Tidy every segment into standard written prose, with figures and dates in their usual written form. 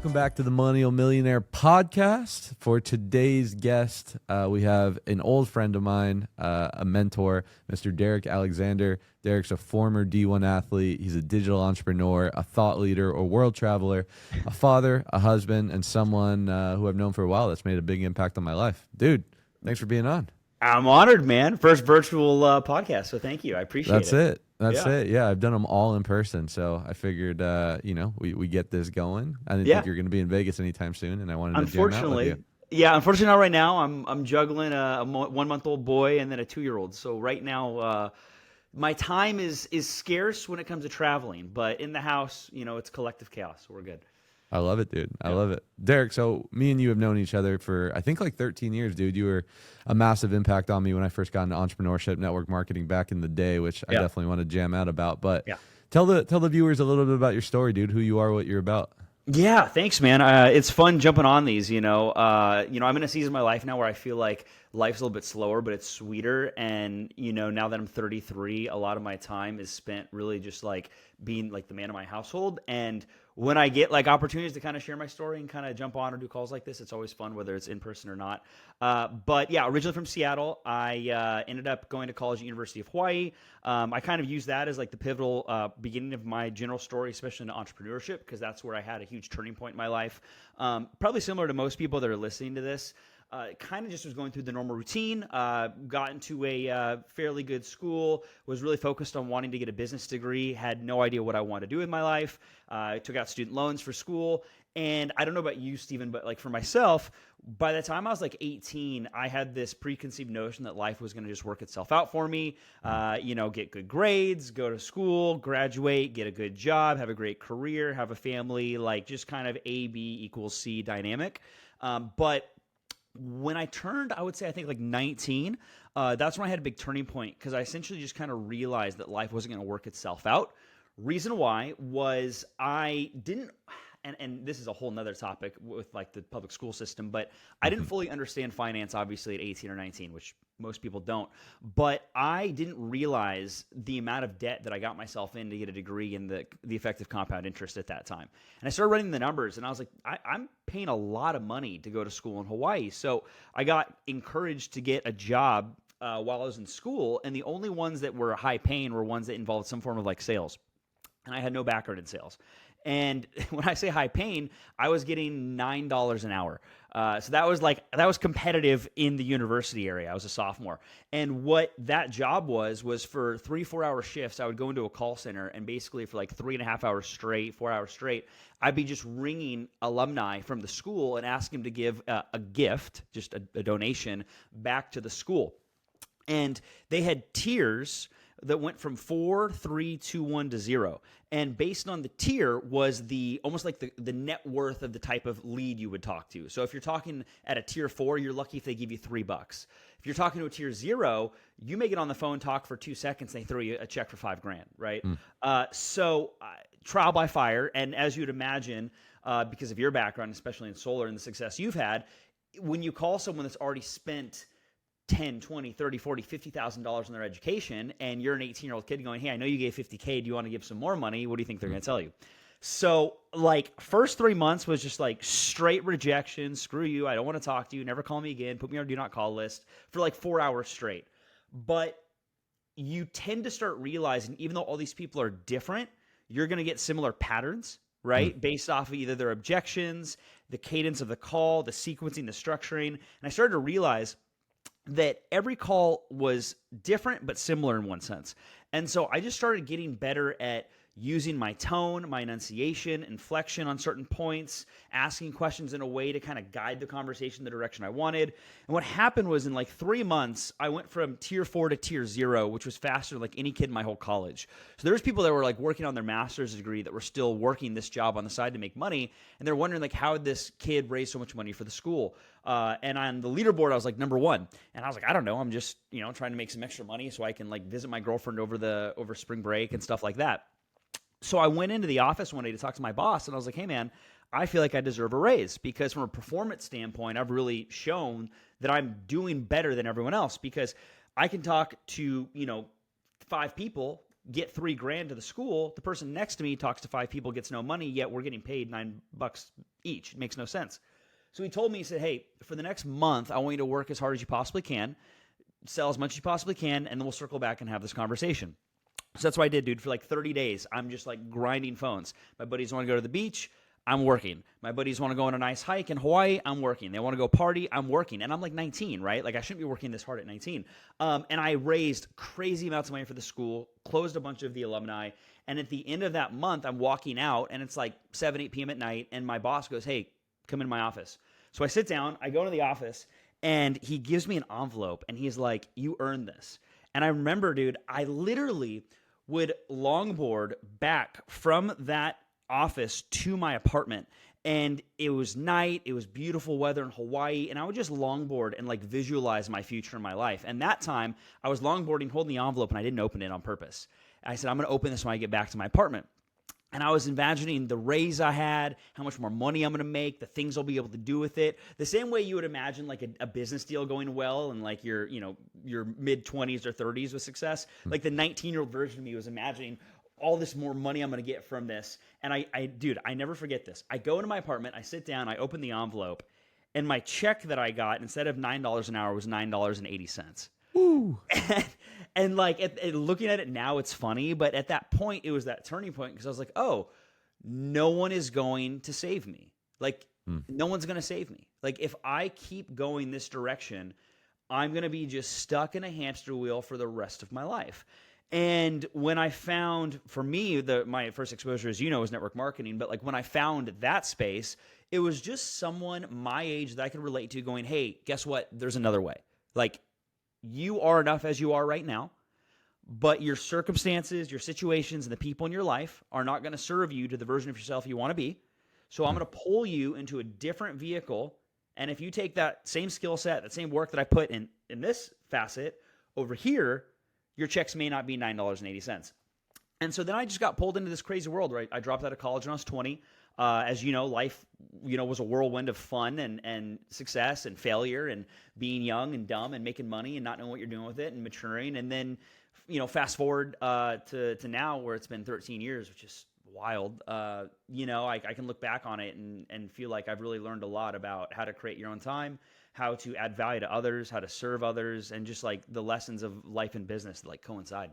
Welcome back to the Millennial Millionaire Podcast. For today's guest, we have an old friend of mine, a mentor, Mr. Darik Alexander. Darik's a former D1 athlete. He's a digital entrepreneur, a thought leader or world traveler, a father, a husband, and someone who I've known for a while that's made a big impact on my life. Dude, thanks for being on. I'm honored, man. First virtual podcast, so thank you. I appreciate it. That's it. Yeah, I've done them all in person, so I figured, we get this going. I didn't think you were going to be in Vegas anytime soon, and I wanted to jam out with you. Unfortunately, not right now. I'm juggling a 1 month old boy and then a 2-year-old. So right now, my time is scarce when it comes to traveling. But in the house, it's collective chaos, so we're good. I love it, dude. I love it. Darik, so me and you have known each other for, I think, like 13 years, dude. You were a massive impact on me when I first got into entrepreneurship, network marketing back in the day, which I definitely want to jam out about. But tell the viewers a little bit about your story, dude, who you are, what you're about. Yeah, thanks, man. It's fun jumping on these, I'm in a season of my life now where I feel like life's a little bit slower, but it's sweeter. And, now that I'm 33, a lot of my time is spent really just like being like the man of my household. And when I get like opportunities to kind of share my story and kind of jump on or do calls like this, it's always fun, whether it's in person or not. But yeah, originally from Seattle, I ended up going to college at University of Hawaii. I kind of use that as like the pivotal beginning of my general story, especially into entrepreneurship, because that's where I had a huge turning point in my life. Probably similar to most people that are listening to this. Kind of just was going through the normal routine, got into a fairly good school, was really focused on wanting to get a business degree, had no idea what I wanted to do in my life, took out student loans for school. And I don't know about you, Stephen, but like for myself, by the time I was like 18, I had this preconceived notion that life was going to just work itself out for me, get good grades, go to school, graduate, get a good job, have a great career, have a family, like just kind of A, B equals C dynamic. But when I turned, I would say, I think like 19, that's when I had a big turning point because I essentially just kind of realized that life wasn't going to work itself out. Reason why was I didn't, and this is a whole nother topic with like the public school system, but I didn't fully understand finance, obviously, at 18 or 19, which most people don't. But I didn't realize the amount of debt that I got myself in to get a degree in the effective compound interest at that time. And I started running the numbers, and I was like, I'm paying a lot of money to go to school in Hawaii. So I got encouraged to get a job while I was in school, and the only ones that were high paying were ones that involved some form of like sales. And I had no background in sales. And when I say high paying, I was getting $9 an hour. So that was competitive in the university area. I was a sophomore. And what that job was for 3-4 hour shifts, I would go into a call center and basically for like 3.5 hours straight, 4 hours straight, I'd be just ringing alumni from the school and ask them to give a gift, just a donation back to the school. And they had tiers that went from 4, 3, 2, 1 to 0. And based on the tier was almost like the net worth of the type of lead you would talk to. So if you're talking at a tier 4, you're lucky if they give you $3. If you're talking to a tier 0, you may get on the phone, talk for 2 seconds, and they throw you a check for $5,000, right? So trial by fire. And as you'd imagine, because of your background, especially in solar and the success you've had, when you call someone that's already spent $10, $20, $30, $40, $50,000 in their education, and you're an 18-year-old kid going, hey, I know you gave $50K. Do you want to give some more money? What do you think they're going to tell you? So like first 3 months was just like straight rejection. Screw you. I don't want to talk to you. Never call me again. Put me on do not call list for like 4 hours straight. But you tend to start realizing, even though all these people are different, you're going to get similar patterns, right? Based off of either their objections, the cadence of the call, the sequencing, the structuring. And I started to realize that every call was different but similar in one sense. And so I just started getting better at using my tone, my enunciation, inflection on certain points, asking questions in a way to kind of guide the conversation the direction I wanted. And what happened was in like 3 months, I went from tier 4 to tier 0, which was faster than like any kid in my whole college. So there was people that were like working on their master's degree that were still working this job on the side to make money. And they're wondering like, how did this kid raise so much money for the school? And on the leaderboard, I was like number 1. And I was like, I don't know. I'm just, trying to make some extra money so I can like visit my girlfriend over spring break and stuff like that. So I went into the office one day to talk to my boss, and I was like, hey, man, I feel like I deserve a raise because from a performance standpoint, I've really shown that I'm doing better than everyone else because I can talk to, 5 people, get $3,000 to the school. The person next to me talks to 5 people, gets no money, yet we're getting paid $9 each. It makes no sense. So he told me, he said, hey, for the next month, I want you to work as hard as you possibly can, sell as much as you possibly can, and then we'll circle back and have this conversation. So that's what I did, dude. For like 30 days, I'm just like grinding phones. My buddies want to go to the beach, I'm working. My buddies want to go on a nice hike in Hawaii, I'm working. They want to go party, I'm working. And I'm like 19, right? Like I shouldn't be working this hard at 19. And I raised crazy amounts of money for the school, closed a bunch of the alumni. And at the end of that month, I'm walking out and it's like 7, 8 p.m. at night. And my boss goes, hey, come in my office. So I sit down, I go into the office, and he gives me an envelope, and he's like, you earned this. And I remember, dude, I literally would longboard back from that office to my apartment, and it was night, it was beautiful weather in Hawaii, and I would just longboard and like visualize my future in my life. And that time, I was longboarding, holding the envelope, and I didn't open it on purpose. I said, I'm going to open this when I get back to my apartment. And I was imagining the raise I had, how much more money I'm going to make, the things I'll be able to do with it. The same way you would imagine like a business deal going well and like your mid-20s or 30s with success. Like the 19-year-old version of me was imagining all this more money I'm going to get from this. And I never forget this. I go into my apartment, I sit down, I open the envelope, and my check that I got instead of $9 an hour was $9.80. Ooh. And like looking at it now, it's funny, but at that point, it was that turning point because I was like, oh, no one is going to save me. Like, no one's going to save me. Like, if I keep going this direction, I'm going to be just stuck in a hamster wheel for the rest of my life. And when I found, for me, my first exposure, as you know, was network marketing. But like when I found that space, it was just someone my age that I could relate to going, hey, guess what? There's another way. Like, you are enough as you are right now, but your circumstances, your situations, and the people in your life are not going to serve you to the version of yourself you want to be. So I'm going to pull you into a different vehicle. And if you take that same skill set, that same work that I put in this facet over here, your checks may not be $9.80. And so then I just got pulled into this crazy world, right? I dropped out of college when I was 20. As you know, life, was a whirlwind of fun and success and failure and being young and dumb and making money and not knowing what you're doing with it and maturing. And then, fast forward to now where it's been 13 years, which is wild. I can look back on it and feel like I've really learned a lot about how to create your own time, how to add value to others, how to serve others, and just like the lessons of life and business that like coincide.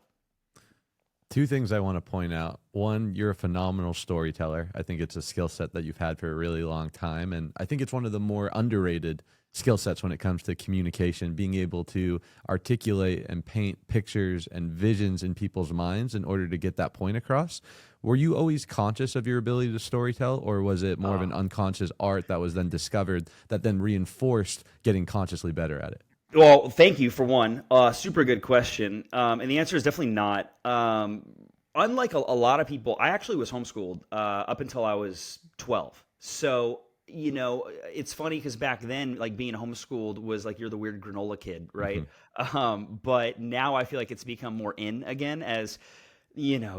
Two things I want to point out. One, you're a phenomenal storyteller. I think it's a skill set that you've had for a really long time. And I think it's one of the more underrated skill sets when it comes to communication, being able to articulate and paint pictures and visions in people's minds in order to get that point across. Were you always conscious of your ability to storytell, or was it more of an unconscious art that was then discovered that then reinforced getting consciously better at it? Well, thank you for one. Super good question. And the answer is definitely not. Unlike a lot of people, I actually was homeschooled up until I was 12. So, it's funny because back then, like being homeschooled was like you're the weird granola kid, right? Mm-hmm. But now I feel like it's become more in again as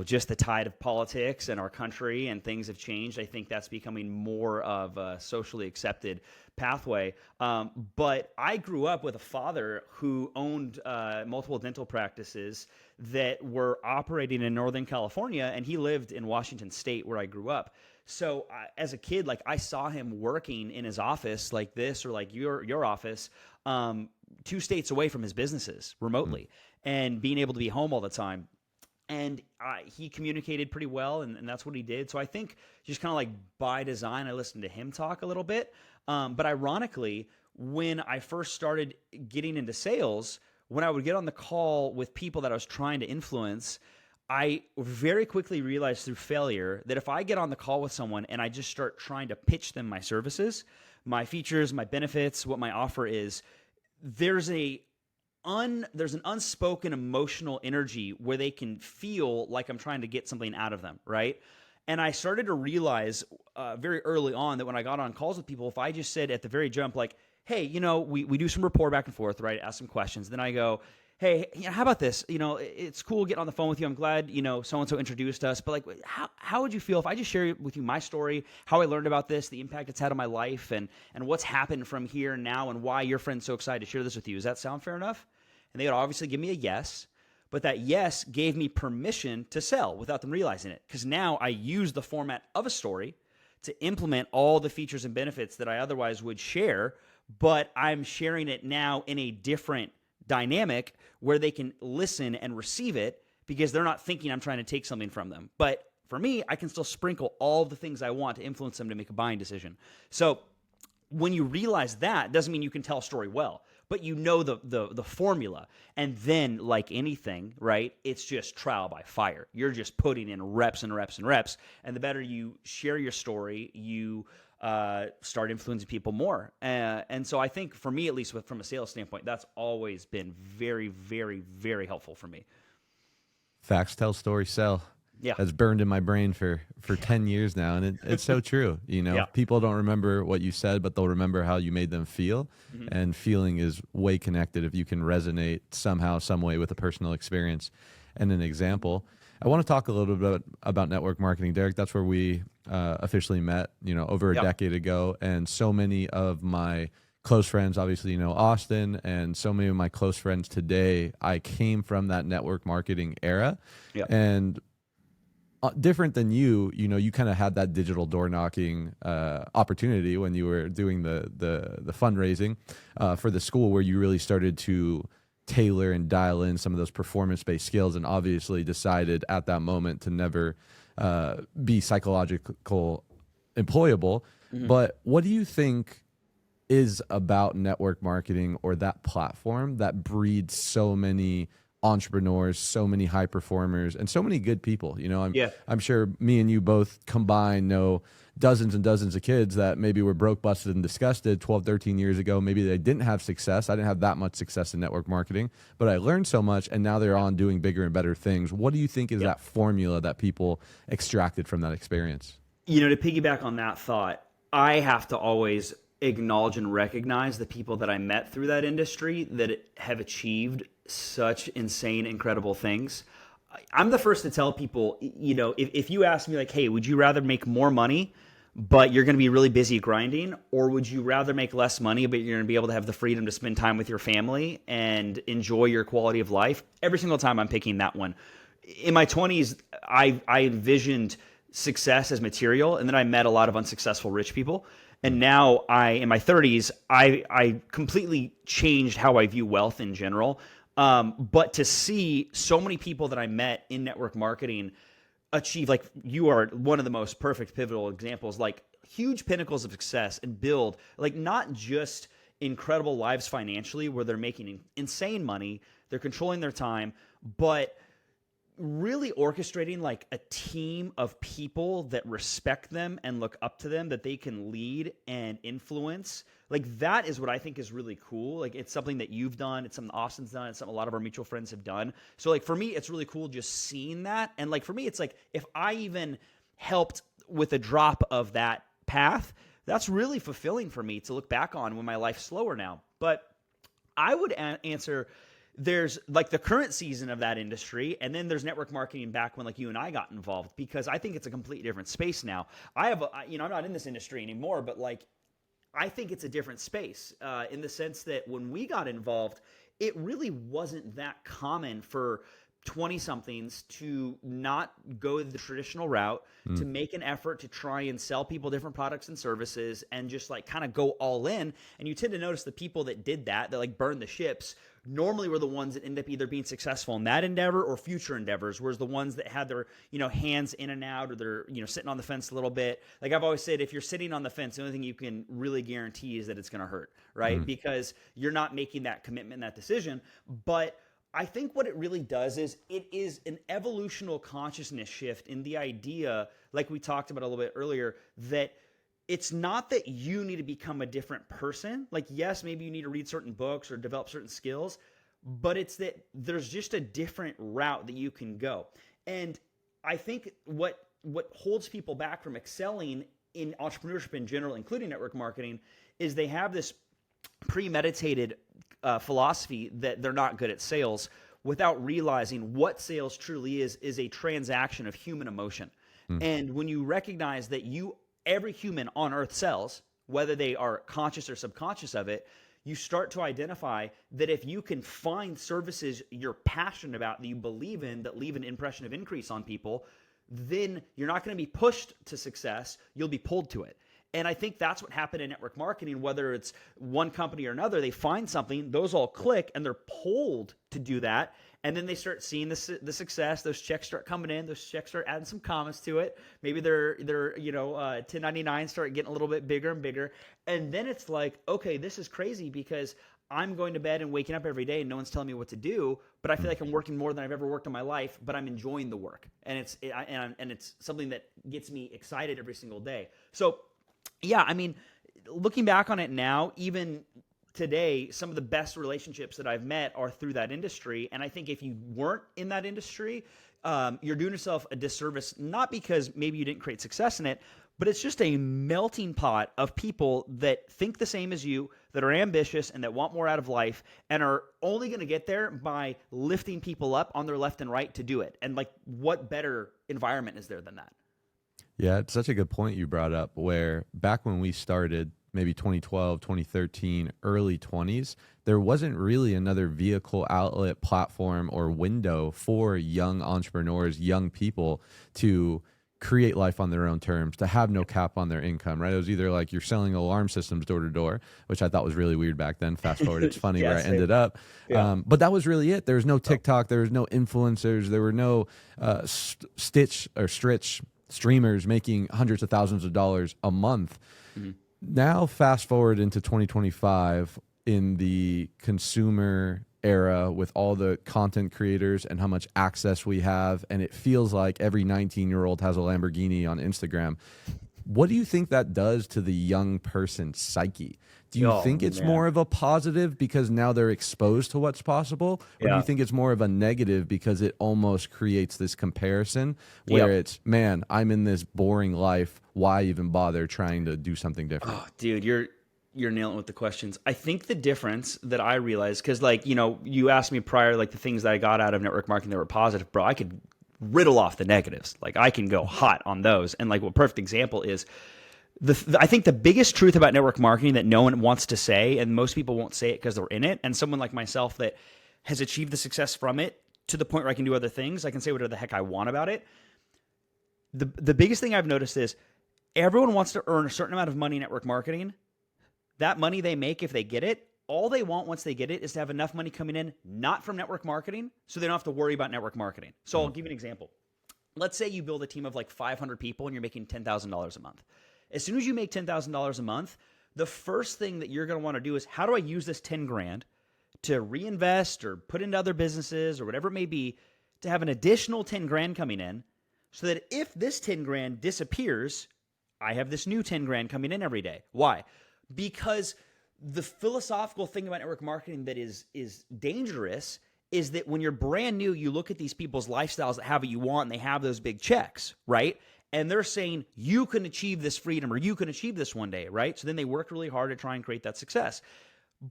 just the tide of politics and our country and things have changed. I think that's becoming more of a socially accepted pathway. But I grew up with a father who owned multiple dental practices that were operating in Northern California, and he lived in Washington State where I grew up. So as a kid, like I saw him working in his office like this or like your office 2 states away from his businesses remotely and being able to be home all the time. And he communicated pretty well, and that's what he did. So I think just kind of like by design, I listened to him talk a little bit. But ironically, when I first started getting into sales, when I would get on the call with people that I was trying to influence, I very quickly realized through failure that if I get on the call with someone and I just start trying to pitch them my services, my features, my benefits, what my offer is, there's an unspoken emotional energy where they can feel like I'm trying to get something out of them, right? And I started to realize very early on that when I got on calls with people, if I just said at the very jump, like, hey, we do some rapport back and forth, right? Ask some questions. Then I go, hey, how about this? It's cool getting on the phone with you. I'm glad, so-and-so introduced us. But like, how would you feel if I just share with you my story, how I learned about this, the impact it's had on my life, and what's happened from here and now, and why your friend's so excited to share this with you? Does that sound fair enough? And they would obviously give me a yes, but that yes gave me permission to sell without them realizing it. Because now I use the format of a story to implement all the features and benefits that I otherwise would share, but I'm sharing it now in a different dynamic where they can listen and receive it because they're not thinking I'm trying to take something from them. But for me, I can still sprinkle all the things I want to influence them to make a buying decision. So when you realize that, doesn't mean you can tell a story well, but you know the formula. And then, like anything, right, it's just trial by fire. You're just putting in reps and reps and reps. And the better you share your story, you start influencing people more. And so I think for me, at least from a sales standpoint, that's always been very, very, very helpful for me. Facts tell, stories sell. Yeah. That's burned in my brain for 10 years now. And it's so true. You know, Yeah. people don't remember what you said, but they'll remember how you made them feel. Mm-hmm. And feeling is way connected if you can resonate somehow, some way with a personal experience and an example. I want to talk a little bit about network marketing, Darik. That's where we officially met, you know, over a decade ago. And so many of my close friends, obviously, you know, Austin, and so many of my close friends today, I came from that network marketing era. Yeah. And different than you know, you kind of had that digital door knocking opportunity when you were doing the fundraising for the school, where you really started to tailor and dial in some of those performance-based skills, and obviously decided at that moment to never be psychological employable. Mm-hmm. But what do you think is about network marketing or that platform that breeds so many entrepreneurs, so many high performers, and so many good people? You know, I'm sure me and you both combined know dozens and dozens of kids that maybe were broke, busted, and disgusted 12, 13 years ago. Maybe they didn't have success. I didn't have that much success in network marketing, but I learned so much, and now they're on doing bigger and better things. What do you think is that formula that people extracted from that experience? You know, to piggyback on that thought, I have to always acknowledge and recognize the people that I met through that industry that have achieved such insane, incredible things. I'm the first to tell people, you know, if you ask me like, hey, would you rather make more money, but you're going to be really busy grinding, or would you rather make less money, but you're going to be able to have the freedom to spend time with your family and enjoy your quality of life? Every single time I'm picking that one. In my 20s, I envisioned success as material, and then I met a lot of unsuccessful rich people. And now in my 30s, I completely changed how I view wealth in general. But to see so many people that I met in network marketing achieve, like you are one of the most perfect pivotal examples, like huge pinnacles of success and build, like not just incredible lives financially where they're making insane money, they're controlling their time, but really orchestrating like a team of people that respect them and look up to them, that they can lead and influence. Like that is what I think is really cool. Like it's something that you've done. It's something Austin's done. It's something a lot of our mutual friends have done. So like for me, it's really cool just seeing that. And like for me, it's like if I even helped with a drop of that path, that's really fulfilling for me to look back on when my life's slower now. But I would answer, there's like the current season of that industry, and then there's network marketing back when like you and I got involved, because I think it's a completely different space now. I'm not in this industry anymore, but like I think it's a different space in the sense that when we got involved, it really wasn't that common for 20-somethings to not go the traditional route, to make an effort to try and sell people different products and services and just like kind of go all in. And you tend to notice the people that did that like burned the ships, normally were the ones that end up either being successful in that endeavor or future endeavors, whereas the ones that had their, hands in and out, or they're, sitting on the fence a little bit. Like I've always said, if you're sitting on the fence, the only thing you can really guarantee is that it's going to hurt, right? Because you're not making that commitment, that decision. But I think what it really does is it is an evolutional consciousness shift in the idea, like we talked about a little bit earlier, that it's not that you need to become a different person. Like, yes, maybe you need to read certain books or develop certain skills, but it's that there's just a different route that you can go. And I think what holds people back from excelling in entrepreneurship in general, including network marketing, is they have this premeditated philosophy that they're not good at sales, without realizing what sales truly is a transaction of human emotion. And when you recognize that every human on earth sells, whether they are conscious or subconscious of it, you start to identify that if you can find services you're passionate about, that you believe in, that leave an impression of increase on people, then you're not going to be pushed to success. You'll be pulled to it. And I think that's what happened in network marketing, whether it's one company or another. They find something, those all click, and they're pulled to do that. And then they start seeing the success. Those checks start coming in. Those checks start adding some commas to it. Maybe they're 1099 start getting a little bit bigger and bigger. And then it's like, okay, this is crazy because I'm going to bed and waking up every day and no one's telling me what to do, but I feel like I'm working more than I've ever worked in my life, but I'm enjoying the work. And it's something that gets me excited every single day. So yeah, I mean, looking back on it now, even today, some of the best relationships that I've met are through that industry. And I think if you weren't in that industry, you're doing yourself a disservice, not because maybe you didn't create success in it, but it's just a melting pot of people that think the same as you, that are ambitious and that want more out of life and are only going to get there by lifting people up on their left and right to do it. And like, what better environment is there than that? Yeah, it's such a good point you brought up, where back when we started, maybe 2012, 2013, early 20s, there wasn't really another vehicle, outlet, platform, or window for young entrepreneurs, young people to create life on their own terms, to have no cap on their income, right? It was either like you're selling alarm systems door to door, which I thought was really weird back then. Fast forward, it's funny where I ended up. Yeah. But that was really it. There was no TikTok. There was no influencers. There were no stitch streamers making hundreds of thousands of dollars a month. Mm-hmm. Now, fast forward into 2025 in the consumer era with all the content creators and how much access we have, and it feels like every 19-year-old has a Lamborghini on Instagram. What do you think that does to the young person's psyche? Do you think it's more of a positive because now they're exposed to what's possible? Or do you think it's more of a negative because it almost creates this comparison where it's, man, I'm in this boring life. Why even bother trying to do something different? Oh, dude, you're nailing it with the questions. I think the difference that I realized, because like, you asked me prior, like the things that I got out of network marketing that were positive, bro, I could riddle off the negatives. Like I can go hot on those. And like a perfect example is, I think the biggest truth about network marketing that no one wants to say, and most people won't say it because they're in it, and someone like myself that has achieved the success from it to the point where I can do other things, I can say whatever the heck I want about it. The biggest thing I've noticed is everyone wants to earn a certain amount of money in network marketing. That money they make, if they get it, all they want once they get it is to have enough money coming in, not from network marketing, so they don't have to worry about network marketing. So I'll give you an example. Let's say you build a team of like 500 people and you're making $10,000 a month. As soon as you make $10,000 a month, the first thing that you're going to want to do is, how do I use this 10 grand to reinvest or put into other businesses or whatever it may be to have an additional 10 grand coming in so that if this 10 grand disappears, I have this new 10 grand coming in every day. Why? Because the philosophical thing about network marketing that is dangerous is that when you're brand new, you look at these people's lifestyles that have what you want and they have those big checks, right? And they're saying, you can achieve this freedom or you can achieve this one day, right? So then they work really hard to try and create that success.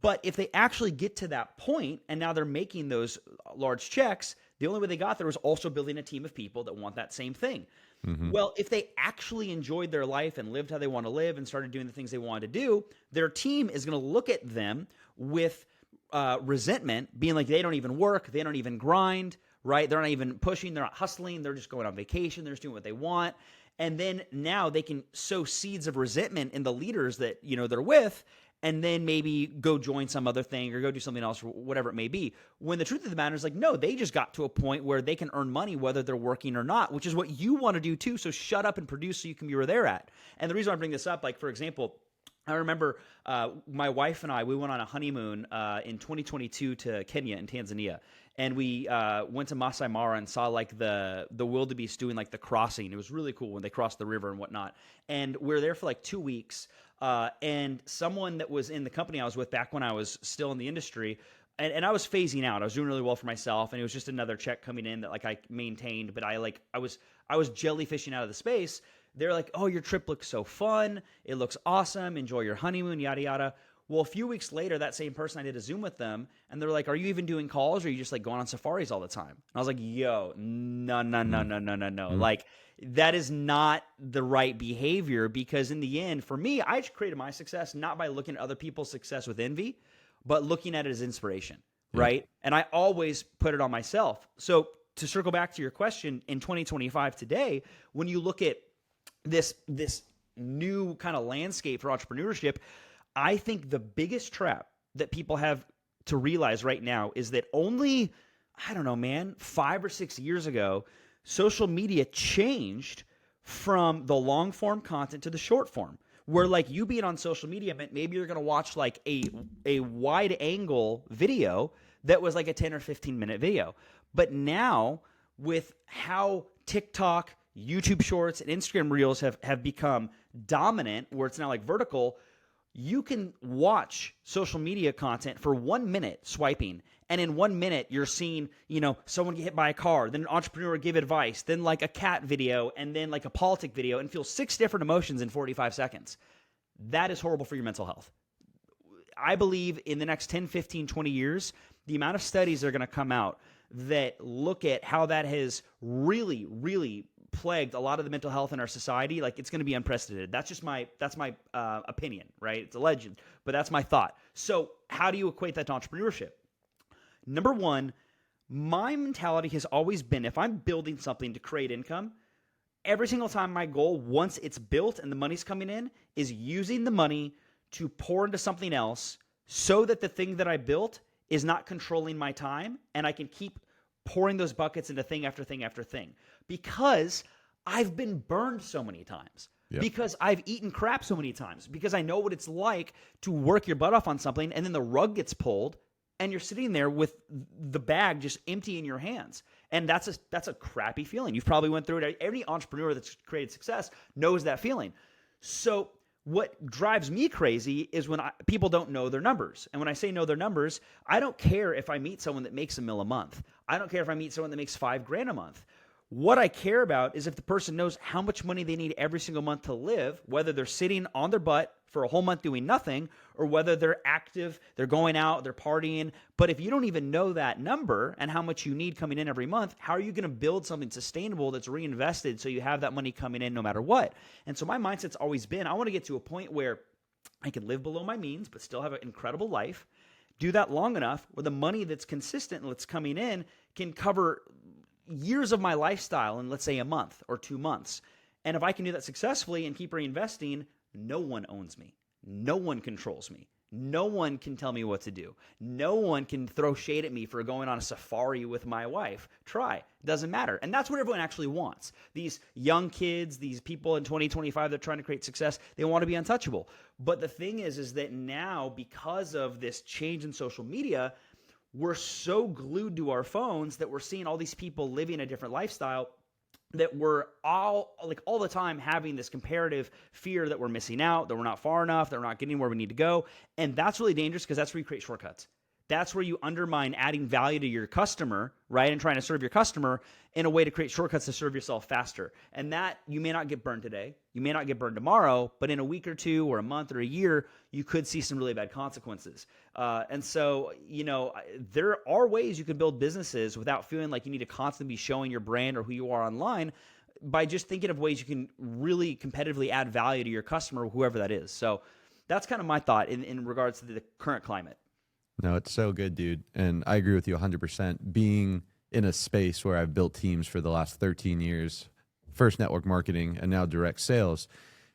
But if they actually get to that point and now they're making those large checks, the only way they got there was also building a team of people that want that same thing. Mm-hmm. Well, if they actually enjoyed their life and lived how they want to live and started doing the things they wanted to do, their team is going to look at them with resentment, being like, they don't even work, they don't even grind, right? They're not even pushing, they're not hustling, they're just going on vacation, they're just doing what they want. And then now they can sow seeds of resentment in the leaders that, they're with, and then maybe go join some other thing or go do something else or whatever it may be. When the truth of the matter is like, no, they just got to a point where they can earn money whether they're working or not, which is what you want to do too. So shut up and produce so you can be where they're at. And the reason I bring this up, like for example, I remember my wife and I, we went on a honeymoon in 2022 to Kenya and Tanzania. And we went to Masai Mara and saw like the wildebeest doing like the crossing. It was really cool when they crossed the river and whatnot. And we were there for like 2 weeks. And someone that was in the company I was with back when I was still in the industry, and I was phasing out. I was doing really well for myself, and it was just another check coming in that like I maintained. But I was jellyfishing out of the space. They're like, "Oh, your trip looks so fun. It looks awesome. Enjoy your honeymoon, yada yada." Well, a few weeks later, that same person, I did a Zoom with them, and they're like, "Are you even doing calls, or are you just like going on safaris all the time?" And I was like, "Yo, no. Mm-hmm. Like, that is not the right behavior, because in the end, for me, I created my success not by looking at other people's success with envy, but looking at it as inspiration, right? And I always put it on myself. So to circle back to your question, in 2025 today, when you look at this new kind of landscape for entrepreneurship, I think the biggest trap that people have to realize right now is that only, I don't know, man, 5 or 6 years ago, social media changed from the long form content to the short form, where like you being on social media meant maybe you're going to watch like a wide angle video that was like a 10 or 15 minute video. But now with how TikTok, YouTube Shorts, and Instagram Reels have become dominant, where it's now like vertical, you can watch social media content for 1 minute swiping. And in 1 minute, you're seeing, someone get hit by a car, then an entrepreneur give advice, then like a cat video, and then like a politic video, and feel 6 different emotions in 45 seconds. That is horrible for your mental health. I believe in the next 10, 15, 20 years, the amount of studies that are going to come out that look at how that has really, really plagued a lot of the mental health in our society, like it's going to be unprecedented. That's my opinion, right? It's a legend, but that's my thought. So how do you equate that to entrepreneurship? Number one, my mentality has always been, if I'm building something to create income, every single time my goal, once it's built and the money's coming in, is using the money to pour into something else so that the thing that I built is not controlling my time and I can keep pouring those buckets into thing after thing after thing. Because I've been burned so many times. Yep. Because I've eaten crap so many times. Because I know what it's like to work your butt off on something and then the rug gets pulled and you're sitting there with the bag just empty in your hands. And that's a crappy feeling. You've probably went through it. Every entrepreneur that's created success knows that feeling. So what drives me crazy is when people don't know their numbers. And when I say know their numbers, I don't care if I meet someone that makes $1 million a month. I don't care if I meet someone that makes $5,000 a month. What I care about is if the person knows how much money they need every single month to live, whether they're sitting on their butt for a whole month doing nothing, or whether they're active, they're going out, they're partying. But if you don't even know that number and how much you need coming in every month, how are you going to build something sustainable that's reinvested so you have that money coming in no matter what? And so my mindset's always been, I want to get to a point where I can live below my means, but still have an incredible life. Do that long enough where the money that's consistent and that's coming in can cover years of my lifestyle in, let's say, a month or 2 months. And if I can do that successfully and keep reinvesting, no one owns me. No one controls me. No one can tell me what to do. No one can throw shade at me for going on a safari with my wife. Try. Doesn't matter. And that's what everyone actually wants. These young kids, these people in 2025 that are trying to create success, they want to be untouchable. But the thing is that now, because of this change in social media, we're so glued to our phones that we're seeing all these people living a different lifestyle that we're all the time having this comparative fear that we're missing out, that we're not far enough, that we're not getting where we need to go. And that's really dangerous because that's where you create shortcuts. That's where you undermine adding value to your customer, right? And trying to serve your customer in a way to create shortcuts to serve yourself faster. And that you may not get burned today. You may not get burned tomorrow, but in a week or two or a month or a year, you could see some really bad consequences. And so, there are ways you can build businesses without feeling like you need to constantly be showing your brand or who you are online, by just thinking of ways you can really competitively add value to your customer, whoever that is. So that's kind of my thought in regards to the current climate. No, it's so good, dude. And I agree with you 100%. Being in a space where I've built teams for the last 13 years, first network marketing and now direct sales,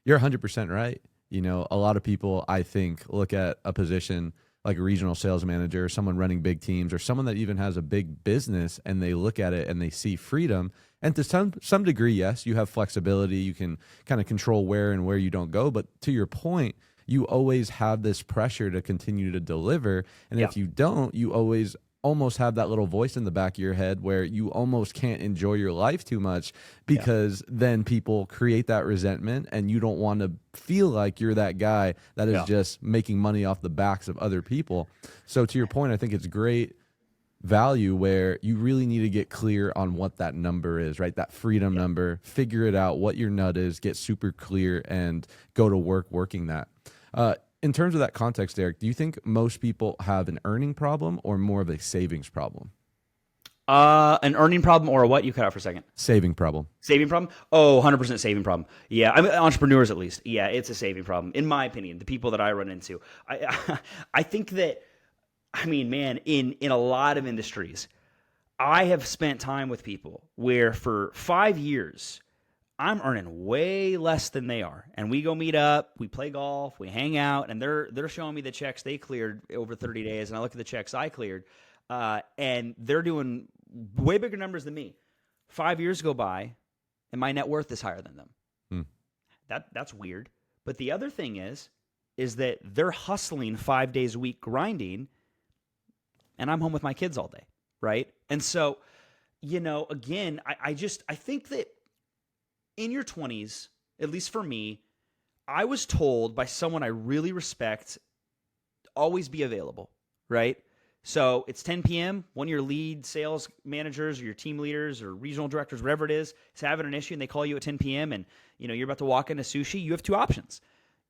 you're 100% right. A lot of people, I think, look at a position like a regional sales manager, or someone running big teams, or someone that even has a big business, and they look at it and they see freedom. And to some degree, yes, you have flexibility. You can kind of control where you don't go. But to your point, you always have this pressure to continue to deliver. And if you don't, you always almost have that little voice in the back of your head where you almost can't enjoy your life too much, because then people create that resentment and you don't want to feel like you're that guy that is just making money off the backs of other people. So to your point, I think it's great value where you really need to get clear on what that number is, right? That freedom number, figure it out, what your nut is, get super clear and go to work working that. In terms of that context, Darik, do you think most people have an earning problem or more of a savings problem? An earning problem or a what? You cut out for a second. Saving problem. Saving problem? Oh, 100% saving problem. Yeah, I mean, entrepreneurs at least. Yeah, it's a saving problem, in my opinion, the people that I run into. I think that, I mean, man, in a lot of industries, I have spent time with people where for 5 years, I'm earning way less than they are. And we go meet up, we play golf, we hang out, and they're showing me the checks they cleared over 30 days, and I look at the checks I cleared, and they're doing way bigger numbers than me. 5 years go by, and my net worth is higher than them. That's weird. But the other thing is that they're hustling 5 days a week, grinding, and I'm home with my kids all day, right? And so, again, I think that in your 20s, at least for me, I was told by someone I really respect, always be available, right? So it's 10 p.m. One of your lead sales managers or your team leaders or regional directors, whatever it is having an issue and they call you at 10 p.m. and you're about to walk into sushi. You have two options.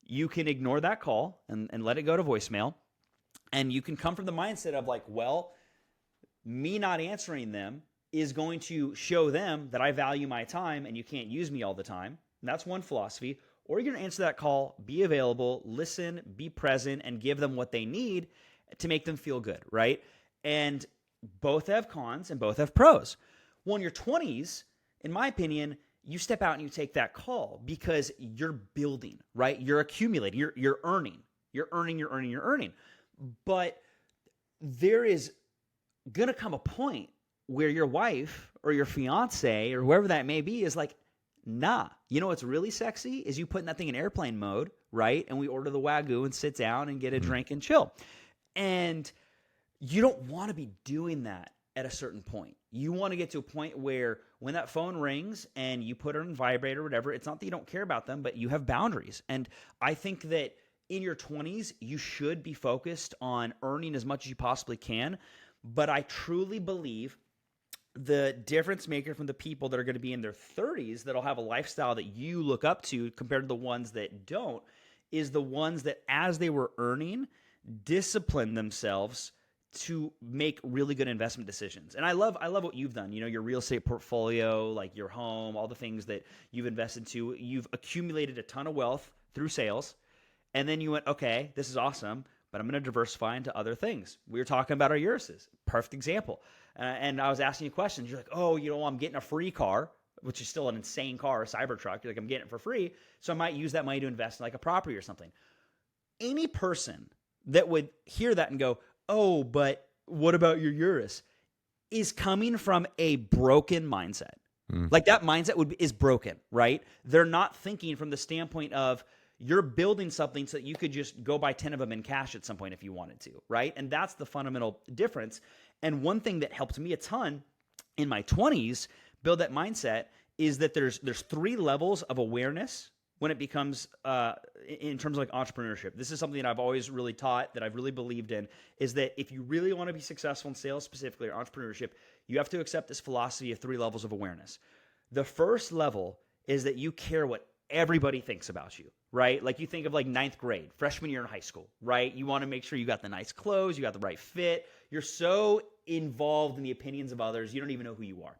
You can ignore that call and let it go to voicemail. And you can come from the mindset of like, well, me not answering them is going to show them that I value my time and you can't use me all the time. And that's one philosophy. Or you're going to answer that call, be available, listen, be present, and give them what they need to make them feel good, right? And both have cons and both have pros. Well, in your 20s, in my opinion, you step out and you take that call because you're building, right? You're accumulating, you're earning. You're earning. But there is going to come a point where your wife or your fiance or whoever that may be is like, nah. You know what's really sexy is you putting that thing in airplane mode, right? And we order the Wagyu and sit down and get a drink and chill. And you don't want to be doing that at a certain point. You want to get to a point where when that phone rings and you put it on vibrate or whatever, it's not that you don't care about them, but you have boundaries. And I think that in your 20s, you should be focused on earning as much as you possibly can. But I truly believe the difference maker from the people that are going to be in their 30s that'll have a lifestyle that you look up to compared to the ones that don't is the ones that as they were earning, discipline themselves to make really good investment decisions. And I love what you've done. Your real estate portfolio, like your home, all the things that you've invested to. You've accumulated a ton of wealth through sales. And then you went, okay, this is awesome, but I'm going to diversify into other things. We were talking about our Urises. Perfect example. And I was asking you questions. You're like, oh, I'm getting a free car, which is still an insane car, a Cybertruck. You're like, I'm getting it for free. So I might use that money to invest in like a property or something. Any person that would hear that and go, oh, but what about your Urus, is coming from a broken mindset. Like that mindset is broken, right? They're not thinking from the standpoint of you're building something so that you could just go buy 10 of them in cash at some point if you wanted to, right? And that's the fundamental difference. And one thing that helped me a ton in my 20s build that mindset is that there's 3 levels of awareness when it becomes in terms of like entrepreneurship. This is something that I've always really taught, that I've really believed in, is that if you really want to be successful in sales specifically or entrepreneurship, you have to accept this philosophy of 3 levels of awareness. The first level is that you care what everybody thinks about you, right? Like you think of like 9th grade, freshman year in high school, right? You want to make sure you got the nice clothes, you got the right fit. You're so involved in the opinions of others, you don't even know who you are.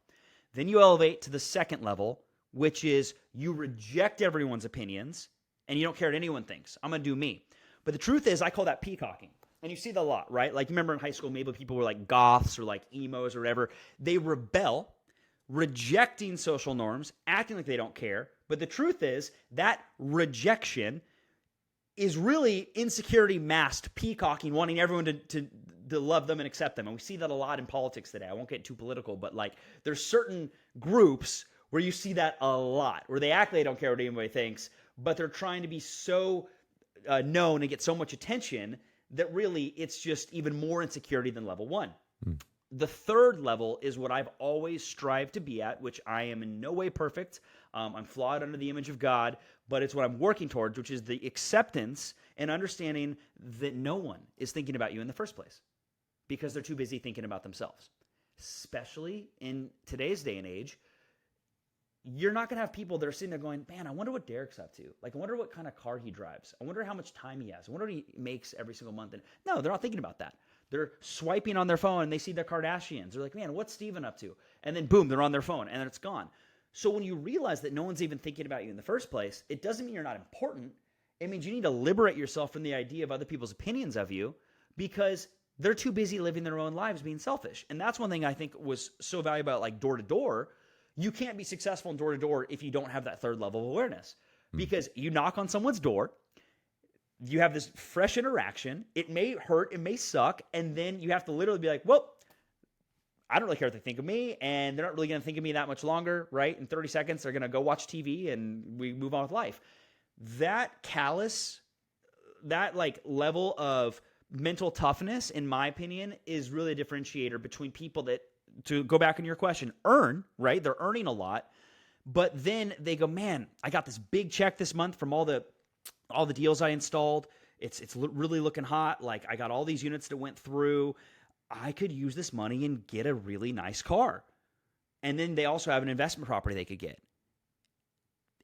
Then you elevate to the second level, which is you reject everyone's opinions and you don't care what anyone thinks. I'm going to do me. But the truth is, I call that peacocking. And you see that a lot, right? Like, remember in high school, maybe people were like goths or like emos or whatever. They rebel, rejecting social norms, acting like they don't care. But the truth is that rejection is really insecurity masked peacocking, wanting everyone to love them and accept them. And we see that a lot in politics today. I won't get too political, but like there's certain groups where you see that a lot, where they act like they don't care what anybody thinks, but they're trying to be so known and get so much attention that really it's just even more insecurity than level 1. The third level is what I've always strived to be at, which I am in no way perfect. I'm flawed under the image of God, but it's what I'm working towards, which is the acceptance and understanding that no one is thinking about you in the first place because they're too busy thinking about themselves. Especially in today's day and age, you're not going to have people that are sitting there going, man, I wonder what Darik's up to. Like, I wonder what kind of car he drives. I wonder how much time he has. I wonder what he makes every single month. And no, they're not thinking about that. They're swiping on their phone and they see their Kardashians. They're like, man, what's Steven up to? And then boom, they're on their phone and then it's gone. So when you realize that no one's even thinking about you in the first place, it doesn't mean you're not important. It means you need to liberate yourself from the idea of other people's opinions of you, because They're too busy living their own lives being selfish. And that's one thing I think was so valuable about like door to door. You can't be successful in door to door if you don't have that third level of awareness, because you knock on someone's door, you have this fresh interaction. It may hurt, it may suck. And then you have to literally be like, well, I don't really care what they think of me, and they're not really going to think of me that much longer, right? In 30 seconds, they're going to go watch TV and we move on with life. That callous, that like level of mental toughness, in my opinion, is really a differentiator between people that, to go back on your question, earn, right? They're earning a lot, but then they go, man, I got this big check this month from all the deals I installed. It's really looking hot. Like I got all these units that went through. I could use this money and get a really nice car. And then they also have an investment property they could get.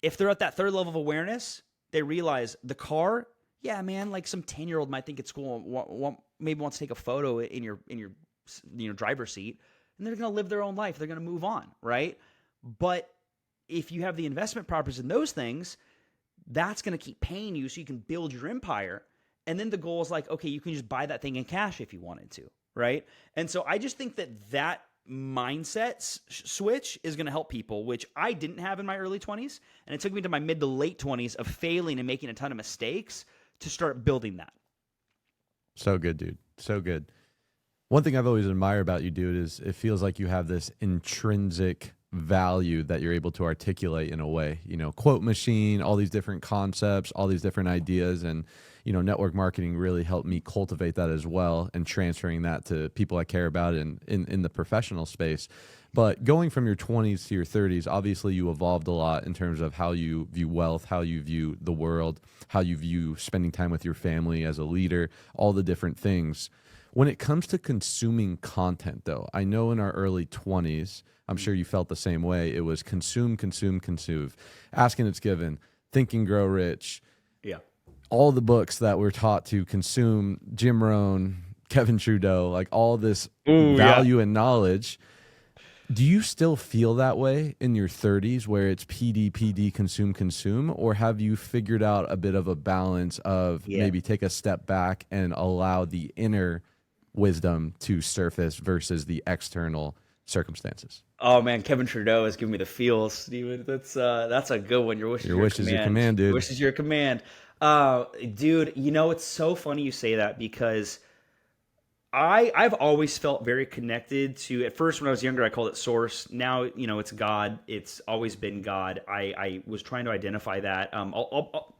If they're at that third level of awareness, they realize the car, yeah, man, like some 10-year-old might think it's cool, maybe wants to take a photo in your driver's seat, and they're going to live their own life. They're going to move on, right? But if you have the investment properties and those things, that's going to keep paying you so you can build your empire. And then the goal is like, okay, you can just buy that thing in cash if you wanted to, right? And so I just think that mindset switch is going to help people, which I didn't have in my early 20s. And it took me to my mid to late 20s of failing and making a ton of mistakes to start building that. So good, dude. So good. One thing I've always admired about you, dude, is it feels like you have this intrinsic value that you're able to articulate in a way, quote machine, all these different concepts, all these different ideas. And, network marketing really helped me cultivate that as well, and transferring that to people I care about in the professional space. But going from your 20s to your 30s, obviously you evolved a lot in terms of how you view wealth, how you view the world, how you view spending time with your family as a leader, all the different things. When it comes to consuming content, though, I know in our early 20s, I'm sure you felt the same way. It was consume, consume, consume. Ask and it's given. Think and Grow Rich. Yeah. All the books that we're taught to consume, Jim Rohn, Kevin Trudeau, like all this value and knowledge. Do you still feel that way in your 30s where it's PD, PD, consume, consume? Or have you figured out a bit of a balance of maybe take a step back and allow the inner wisdom to surface versus the external circumstances? Oh man, Kevin Trudeau is giving me the feels, Steven. That's a good one. Your wish is your command, dude. Your wish is your command. Dude, it's so funny you say that, because I've always felt very connected to, at first when I was younger, I called it source. Now, it's God. It's always been God. I was trying to identify that. I'll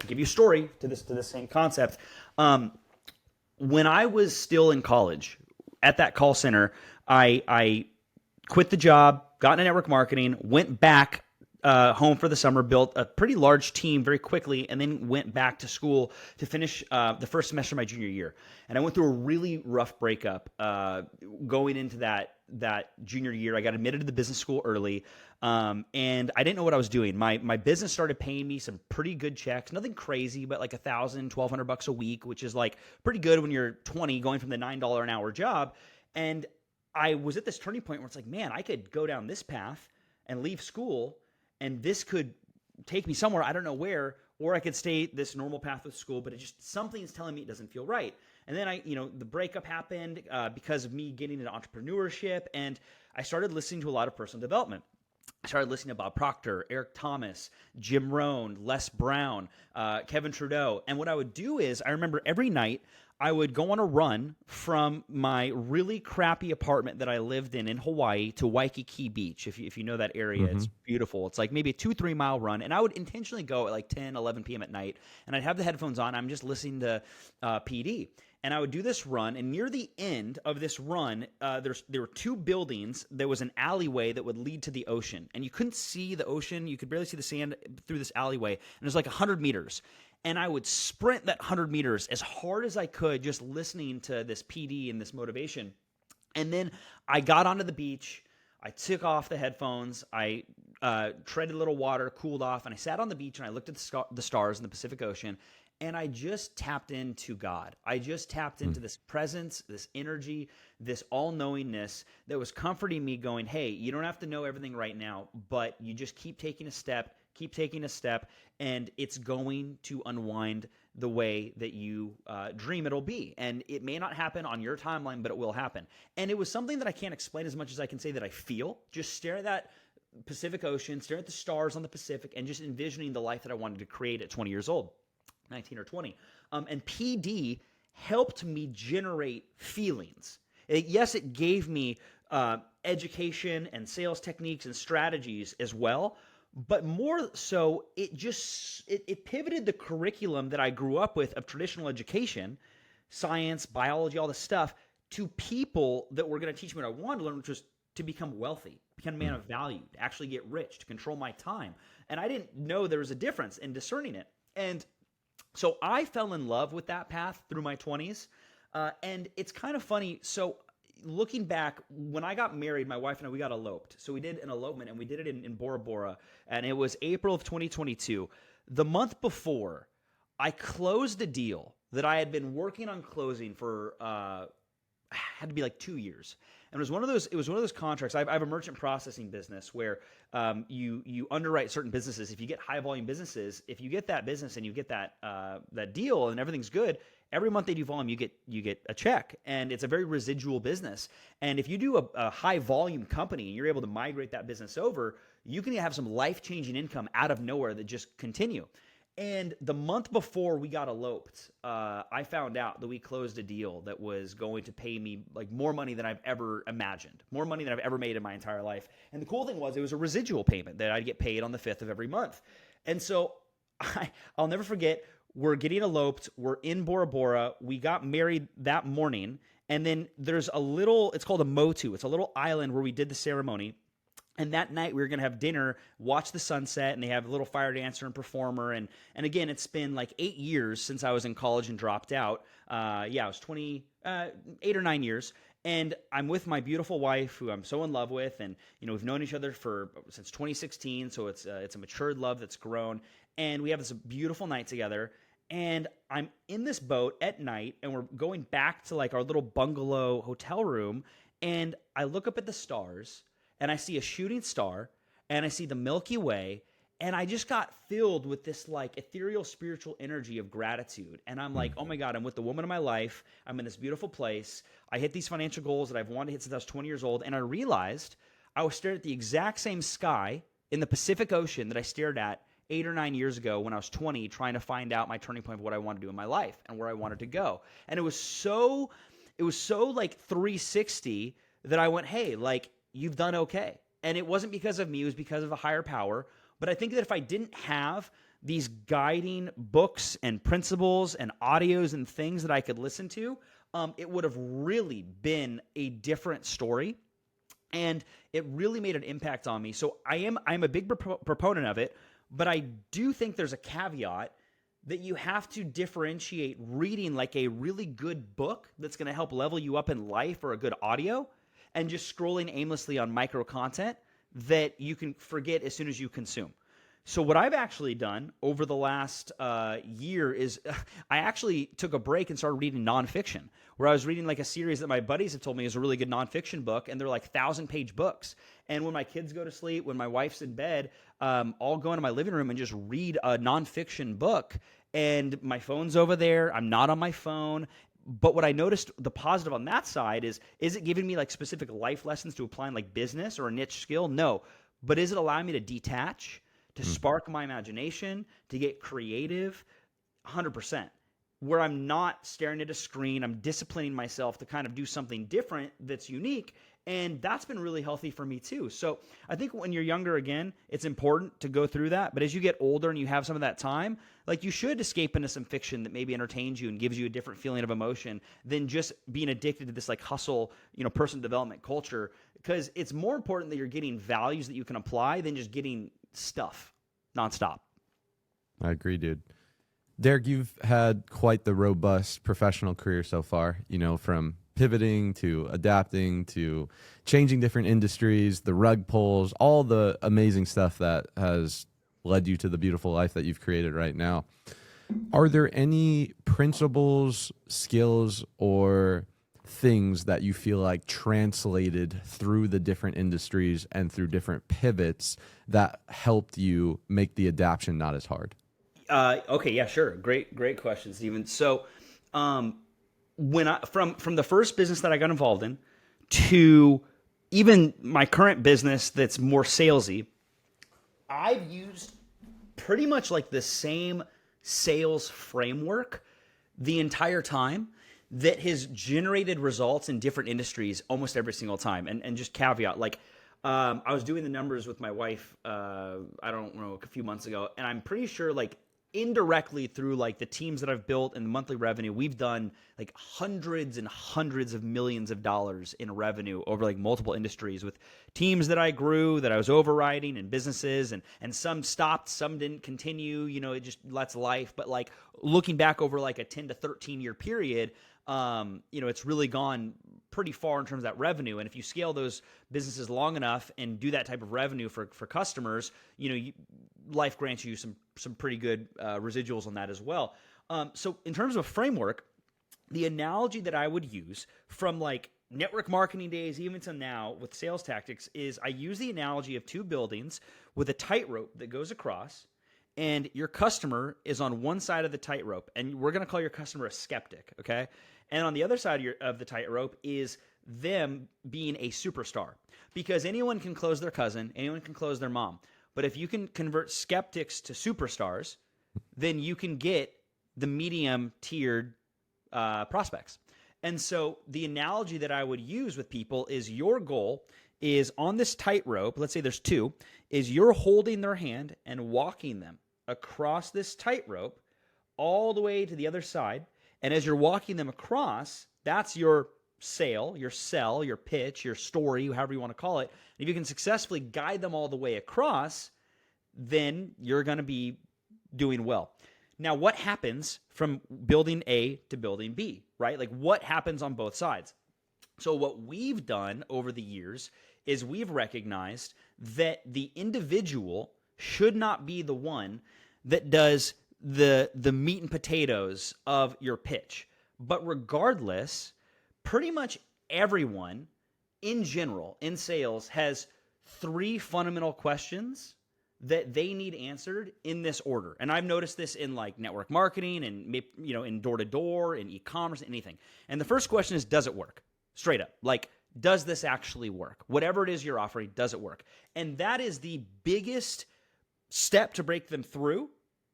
give you a story to this same concept. When I was still in college at that call center, I quit the job, got into network marketing, went back home for the summer, built a pretty large team very quickly, and then went back to school to finish the first semester of my junior year. And I went through a really rough breakup going into that junior year. I got admitted to the business school early, and I didn't know what I was doing. My business started paying me some pretty good checks, nothing crazy, but like $1,000, $1,200 a week, which is like pretty good when you're 20, going from the $9 an hour job. And I was at this turning point where it's like, man, I could go down this path and leave school, and this could take me somewhere, I don't know where, or I could stay this normal path with school, but something's telling me it doesn't feel right. And then the breakup happened because of me getting into entrepreneurship, and I started listening to a lot of personal development. I started listening to Bob Proctor, Eric Thomas, Jim Rohn, Les Brown, Kevin Trudeau. And what I would do is, I remember every night I would go on a run from my really crappy apartment that I lived in Hawaii to Waikiki Beach. If you know that area, It's beautiful. It's like maybe a 2-3 mile run. And I would intentionally go at like 10, 11 p.m. at night, and I'd have the headphones on. I'm just listening to PD. And I would do this run, and near the end of this run, there were two buildings. There was an alleyway that would lead to the ocean, and you couldn't see the ocean. You could barely see the sand through this alleyway, and it was like 100 meters. And I would sprint that 100 meters as hard as I could, just listening to this PD and this motivation. And then I got onto the beach. I took off the headphones. I treaded a little water, cooled off, and I sat on the beach and I looked at the stars in the Pacific Ocean. And I just tapped into God. I just tapped into this presence, this energy, this all-knowingness that was comforting me, going, hey, you don't have to know everything right now, but you just keep taking a step, keep taking a step, and it's going to unwind the way that you dream it'll be. And it may not happen on your timeline, but it will happen. And it was something that I can't explain as much as I can say that I feel. Just stare at that Pacific Ocean, stare at the stars on the Pacific, and just envisioning the life that I wanted to create at 20 years old, 19 or 20. And PD helped me generate feelings. Yes, it gave me education and sales techniques and strategies as well, but more so, it pivoted the curriculum that I grew up with of traditional education, science, biology, all this stuff, to people that were going to teach me what I wanted to learn, which was to become wealthy, become a man of value, to actually get rich, to control my time. And I didn't know there was a difference in discerning it. And so I fell in love with that path through my 20s. And it's kind of funny. So looking back, when I got married, my wife and I, we got eloped. So we did an elopement, and we did it in Bora Bora. And it was April of 2022. The month before, I closed a deal that I had been working on closing for had to be like 2 years. And it was one of those contracts. I have a merchant processing business where you underwrite certain businesses. If you get high volume businesses, if you get that business and you get that deal and everything's good, every month they do volume, you get a check, and it's a very residual business. And if you do a high volume company and you're able to migrate that business over, you can have some life changing income out of nowhere that just continue. And the month before we got eloped, I found out that we closed a deal that was going to pay me like more money than I've ever imagined, more money than I've ever made in my entire life. And the cool thing was it was a residual payment that I'd get paid on the 5th of every month. And so I'll never forget, we're getting eloped. We're in Bora Bora. We got married that morning. And then there's it's called a Motu. It's a little island where we did the ceremony. And that night we were going to have dinner, watch the sunset, and they have a little fire dancer and performer. And again, it's been like 8 years since I was in college and dropped out. I was 8 or 9 years. And I'm with my beautiful wife, who I'm so in love with. And, we've known each other since 2016. So it's a matured love that's grown. And we have this beautiful night together. And I'm in this boat at night, and we're going back to like our little bungalow hotel room. And I look up at the stars, and I see a shooting star, and I see the Milky Way, and I just got filled with this like ethereal spiritual energy of gratitude. And I'm like, oh my God, I'm with the woman of my life. I'm in this beautiful place. I hit these financial goals that I've wanted to hit since I was 20 years old. And I realized I was staring at the exact same sky in the Pacific Ocean that I stared at 8 or 9 years ago when I was 20, trying to find out my turning point of what I wanted to do in my life and where I wanted to go. And it was so like 360 that I went, hey, like, you've done okay. And it wasn't because of me, it was because of a higher power. But I think that if I didn't have these guiding books and principles and audios and things that I could listen to, it would have really been a different story. And it really made an impact on me. So I'm a big proponent of it, but I do think there's a caveat that you have to differentiate reading like a really good book that's going to help level you up in life, or a good audio, and just scrolling aimlessly on micro content that you can forget as soon as you consume. So what I've actually done over the last year is I actually took a break and started reading nonfiction, where I was reading like a series that my buddies have told me is a really good nonfiction book, and they're like 1,000-page books. And when my kids go to sleep, when my wife's in bed, I'll go into my living room and just read a nonfiction book, and my phone's over there. I'm not on my phone. But what I noticed, the positive on that side is it giving me like specific life lessons to apply in like business or a niche skill? No. But is it allowing me to detach, to spark my imagination, to get creative? 100%. Where I'm not staring at a screen, I'm disciplining myself to kind of do something different that's unique. And that's been really healthy for me too. So I think when you're younger, again, it's important to go through that. But as you get older and you have some of that time, like, you should escape into some fiction that maybe entertains you and gives you a different feeling of emotion than just being addicted to this like hustle, personal development culture. Because it's more important that you're getting values that you can apply than just getting stuff nonstop. I agree, dude. Darik, you've had quite the robust professional career so far, from pivoting to adapting to changing different industries, the rug pulls, all the amazing stuff that has led you to the beautiful life that you've created right now. Are there any principles, skills, or things that you feel like translated through the different industries and through different pivots that helped you make the adaptation not as hard? Okay, yeah, sure. Great question, Steven. So, when from the first business that I got involved in to even my current business that's more salesy, I've used pretty much like the same sales framework the entire time that has generated results in different industries almost every single time. And just caveat, like, I was doing the numbers with my wife, I don't know, a few months ago, and I'm pretty sure like indirectly through like the teams that I've built and the monthly revenue, we've done like hundreds and hundreds of millions of dollars in revenue over like multiple industries with teams that I grew, that I was overriding, and businesses, and some stopped, some didn't continue, it just lets life. But like looking back over like a 10 to 13 year period, it's really gone pretty far in terms of that revenue. And if you scale those businesses long enough and do that type of revenue for customers, life grants you some pretty good residuals on that as well. So in terms of a framework, the analogy that I would use from like network marketing days even to now with sales tactics is I use the analogy of two buildings with a tightrope that goes across, and your customer is on one side of the tightrope, and we're going to call your customer a skeptic, okay? And on the other side of the tightrope is them being a superstar, because anyone can close their cousin, anyone can close their mom. But if you can convert skeptics to superstars, then you can get the medium-tiered prospects. And so the analogy that I would use with people is your goal is on this tightrope, let's say there's two, is you're holding their hand and walking them across this tightrope all the way to the other side. And as you're walking them across, that's your sale, your sell, your pitch, your story, however you want to call it. And if you can successfully guide them all the way across, then you're going to be doing well. Now, what happens from building A to building B, right? Like what happens on both sides? So what we've done over the years is we've recognized that the individual should not be the one that does the meat and potatoes of your pitch. But regardless, pretty much everyone in general in sales has three fundamental questions that they need answered in this order. And I've noticed this in like network marketing and in door-to-door, in e-commerce, anything. And the first question is, does it work? Straight up. Like, does this actually work? Whatever it is you're offering, does it work? And that is the biggest step to break them through,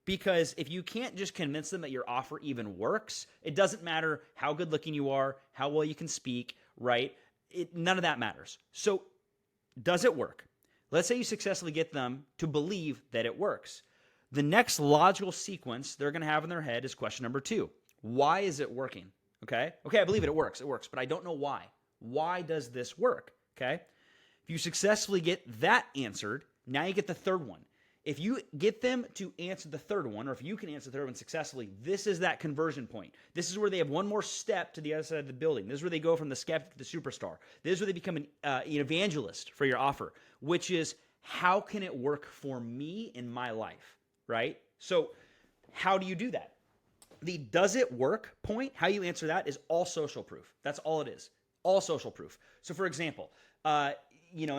because if you can't just convince them that your offer even works, it doesn't matter how good looking you are, how well you can speak, right? None of that matters. So does it work? Let's say you successfully get them to believe that it works. The next logical sequence they're going to have in their head is question number 2. Why is it working? Okay, I believe it works. It works, but I don't know why. Why does this work? Okay. If you successfully get that answered, now you get the third one. If you get them to answer the third one, or if you can answer the third one successfully, this is that conversion point. This is where they have one more step to the other side of the building. This is where they go from the skeptic to the superstar. This is where they become an evangelist for your offer, which is, how can it work for me in my life, right? So how do you do that? The does it work point, how you answer that is all social proof. That's all it is. All social proof. So for example, and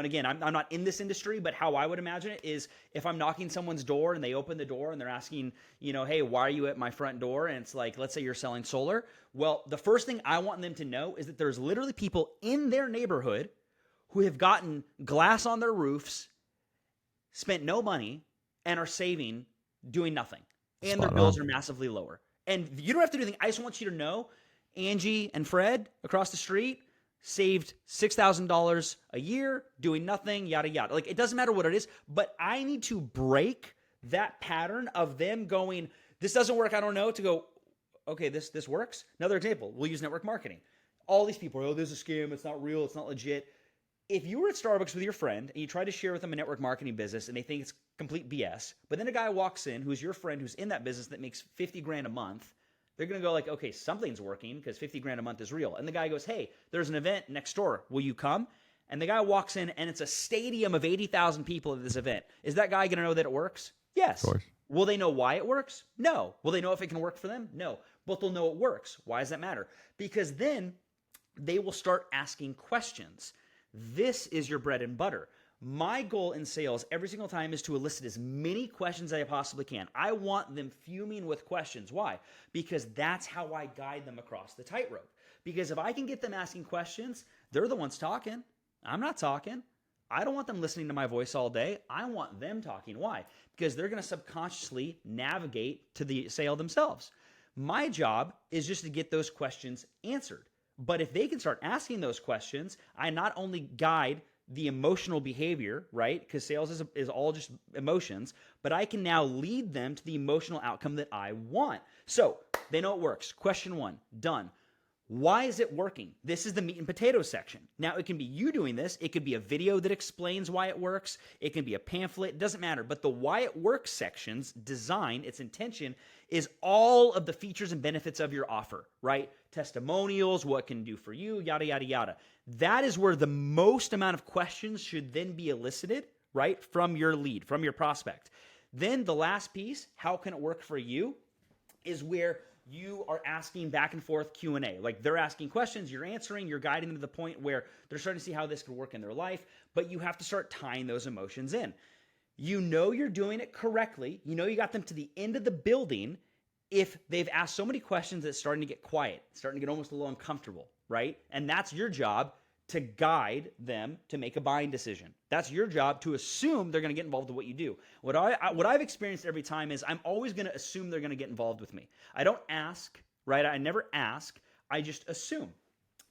again, I'm not in this industry, but how I would imagine it is if I'm knocking someone's door and they open the door and they're asking, hey, why are you at my front door? And it's like, let's say you're selling solar. Well, the first thing I want them to know is that there's literally people in their neighborhood who have gotten glass on their roofs, spent no money, and are saving doing nothing. And their bills are massively lower. And you don't have to do anything. I just want you to know, Angie and Fred across the street saved $6,000 a year doing nothing, yada, yada. Like, it doesn't matter what it is, but I need to break that pattern of them going, this doesn't work, I don't know, to go, okay, this works. Another example, we'll use network marketing. All these people are, oh, this is a scam, it's not real, it's not legit. If you were at Starbucks with your friend and you try to share with them a network marketing business and they think it's complete BS, but then a guy walks in who's your friend who's in that business that makes $50,000 a month, they're going to go like, okay, something's working because $50,000 a month is real. And the guy goes, hey, there's an event next door. Will you come? And the guy walks in and it's a stadium of 80,000 people at this event. Is that guy going to know that it works? Yes. Of course. Will they know why it works? No. Will they know if it can work for them? No. But they'll know it works. Why does that matter? Because then they will start asking questions. This is your bread and butter. My goal in sales every single time is to elicit as many questions as I possibly can. I want them fuming with questions. Why? Because that's how I guide them across the tightrope. Because if I can get them asking questions, they're the ones talking. I'm not talking. I don't want them listening to my voice all day. I want them talking. Why? Because they're going to subconsciously navigate to the sale themselves. My job is just to get those questions answered. But if they can start asking those questions, I not only guide the emotional behavior, right? Because sales is all just emotions, but I can now lead them to the emotional outcome that I want. So they know it works. Question 1, done. Why is it working? This is the meat and potatoes section. Now, it can be you doing this. It could be a video that explains why it works. It can be a pamphlet. It doesn't matter. But the why it works section's design, its intention, is all of the features and benefits of your offer, right? Testimonials, what it can do for you, yada, yada, yada. That is where the most amount of questions should then be elicited, right, from your lead, from your prospect. Then the last piece, how can it work for you, is where you are asking back and forth Q&A. Like they're asking questions, you're answering, you're guiding them to the point where they're starting to see how this could work in their life, but you have to start tying those emotions in. You know you're doing it correctly. You know you got them to the end of the building if they've asked so many questions that it's starting to get quiet, starting to get almost a little uncomfortable, right? And that's your job, to guide them to make a buying decision. That's your job, to assume they're going to get involved with what you do. What I've experienced every time is I'm always going to assume they're going to get involved with me. I don't ask, right? I never ask. I just assume.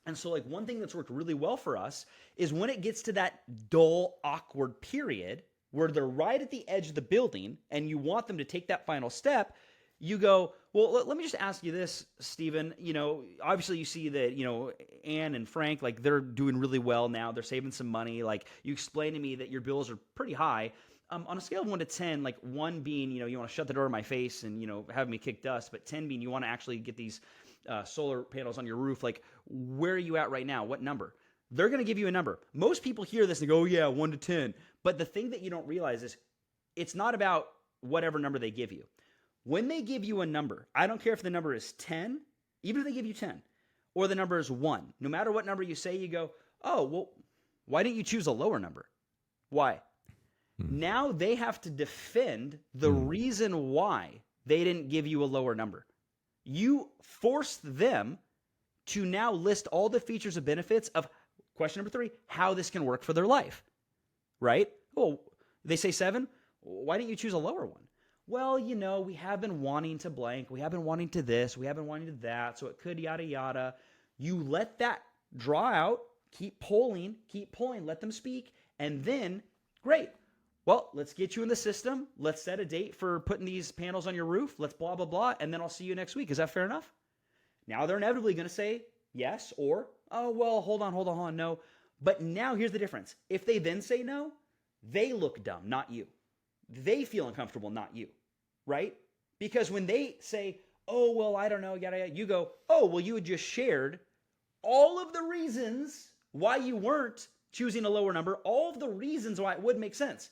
And so like one thing that's worked really well for us is when it gets to that dull, awkward period where they're right at the edge of the building and you want them to take that final step, you go, well, let me just ask you this, Stephen. You know, obviously you see that, you know, Ann and Frank, like they're doing really well now. They're saving some money. Like you explained to me that your bills are pretty high. On a scale of 1 to 10, like 1 being, you know, you want to shut the door in my face and, you know, have me kick dust, but 10 being you want to actually get these solar panels on your roof. Like where are you at right now? What number? They're going to give you a number. Most people hear this and go, oh yeah, 1 to 10. But the thing that you don't realize is it's not about whatever number they give you. When they give you a number, I don't care if the number is 10, even if they give you 10, or the number is 1. No matter what number you say, you go, oh, well, why didn't you choose a lower number? Why? Now they have to defend the reason why they didn't give you a lower number. You forced them to now list all the features and benefits of question number 3, how this can work for their life, right? Oh, they say 7. Why didn't you choose a lower one? Well, you know, we have been wanting to blank. We have been wanting to this. We have been wanting to that. So it could yada, yada. You let that draw out. Keep polling. Let them speak. And then, great. Well, let's get you in the system. Let's set a date for putting these panels on your roof. Let's blah, blah, blah. And then I'll see you next week. Is that fair enough? Now they're inevitably going to say yes or, oh, well, hold on, no. But now here's the difference. If they then say no, they look dumb, not you. They feel uncomfortable, not you. Right? Because when they say, oh, well, I don't know, yada, yada, you go, oh, well, you had just shared all of the reasons why you weren't choosing a lower number, all of the reasons why it would make sense.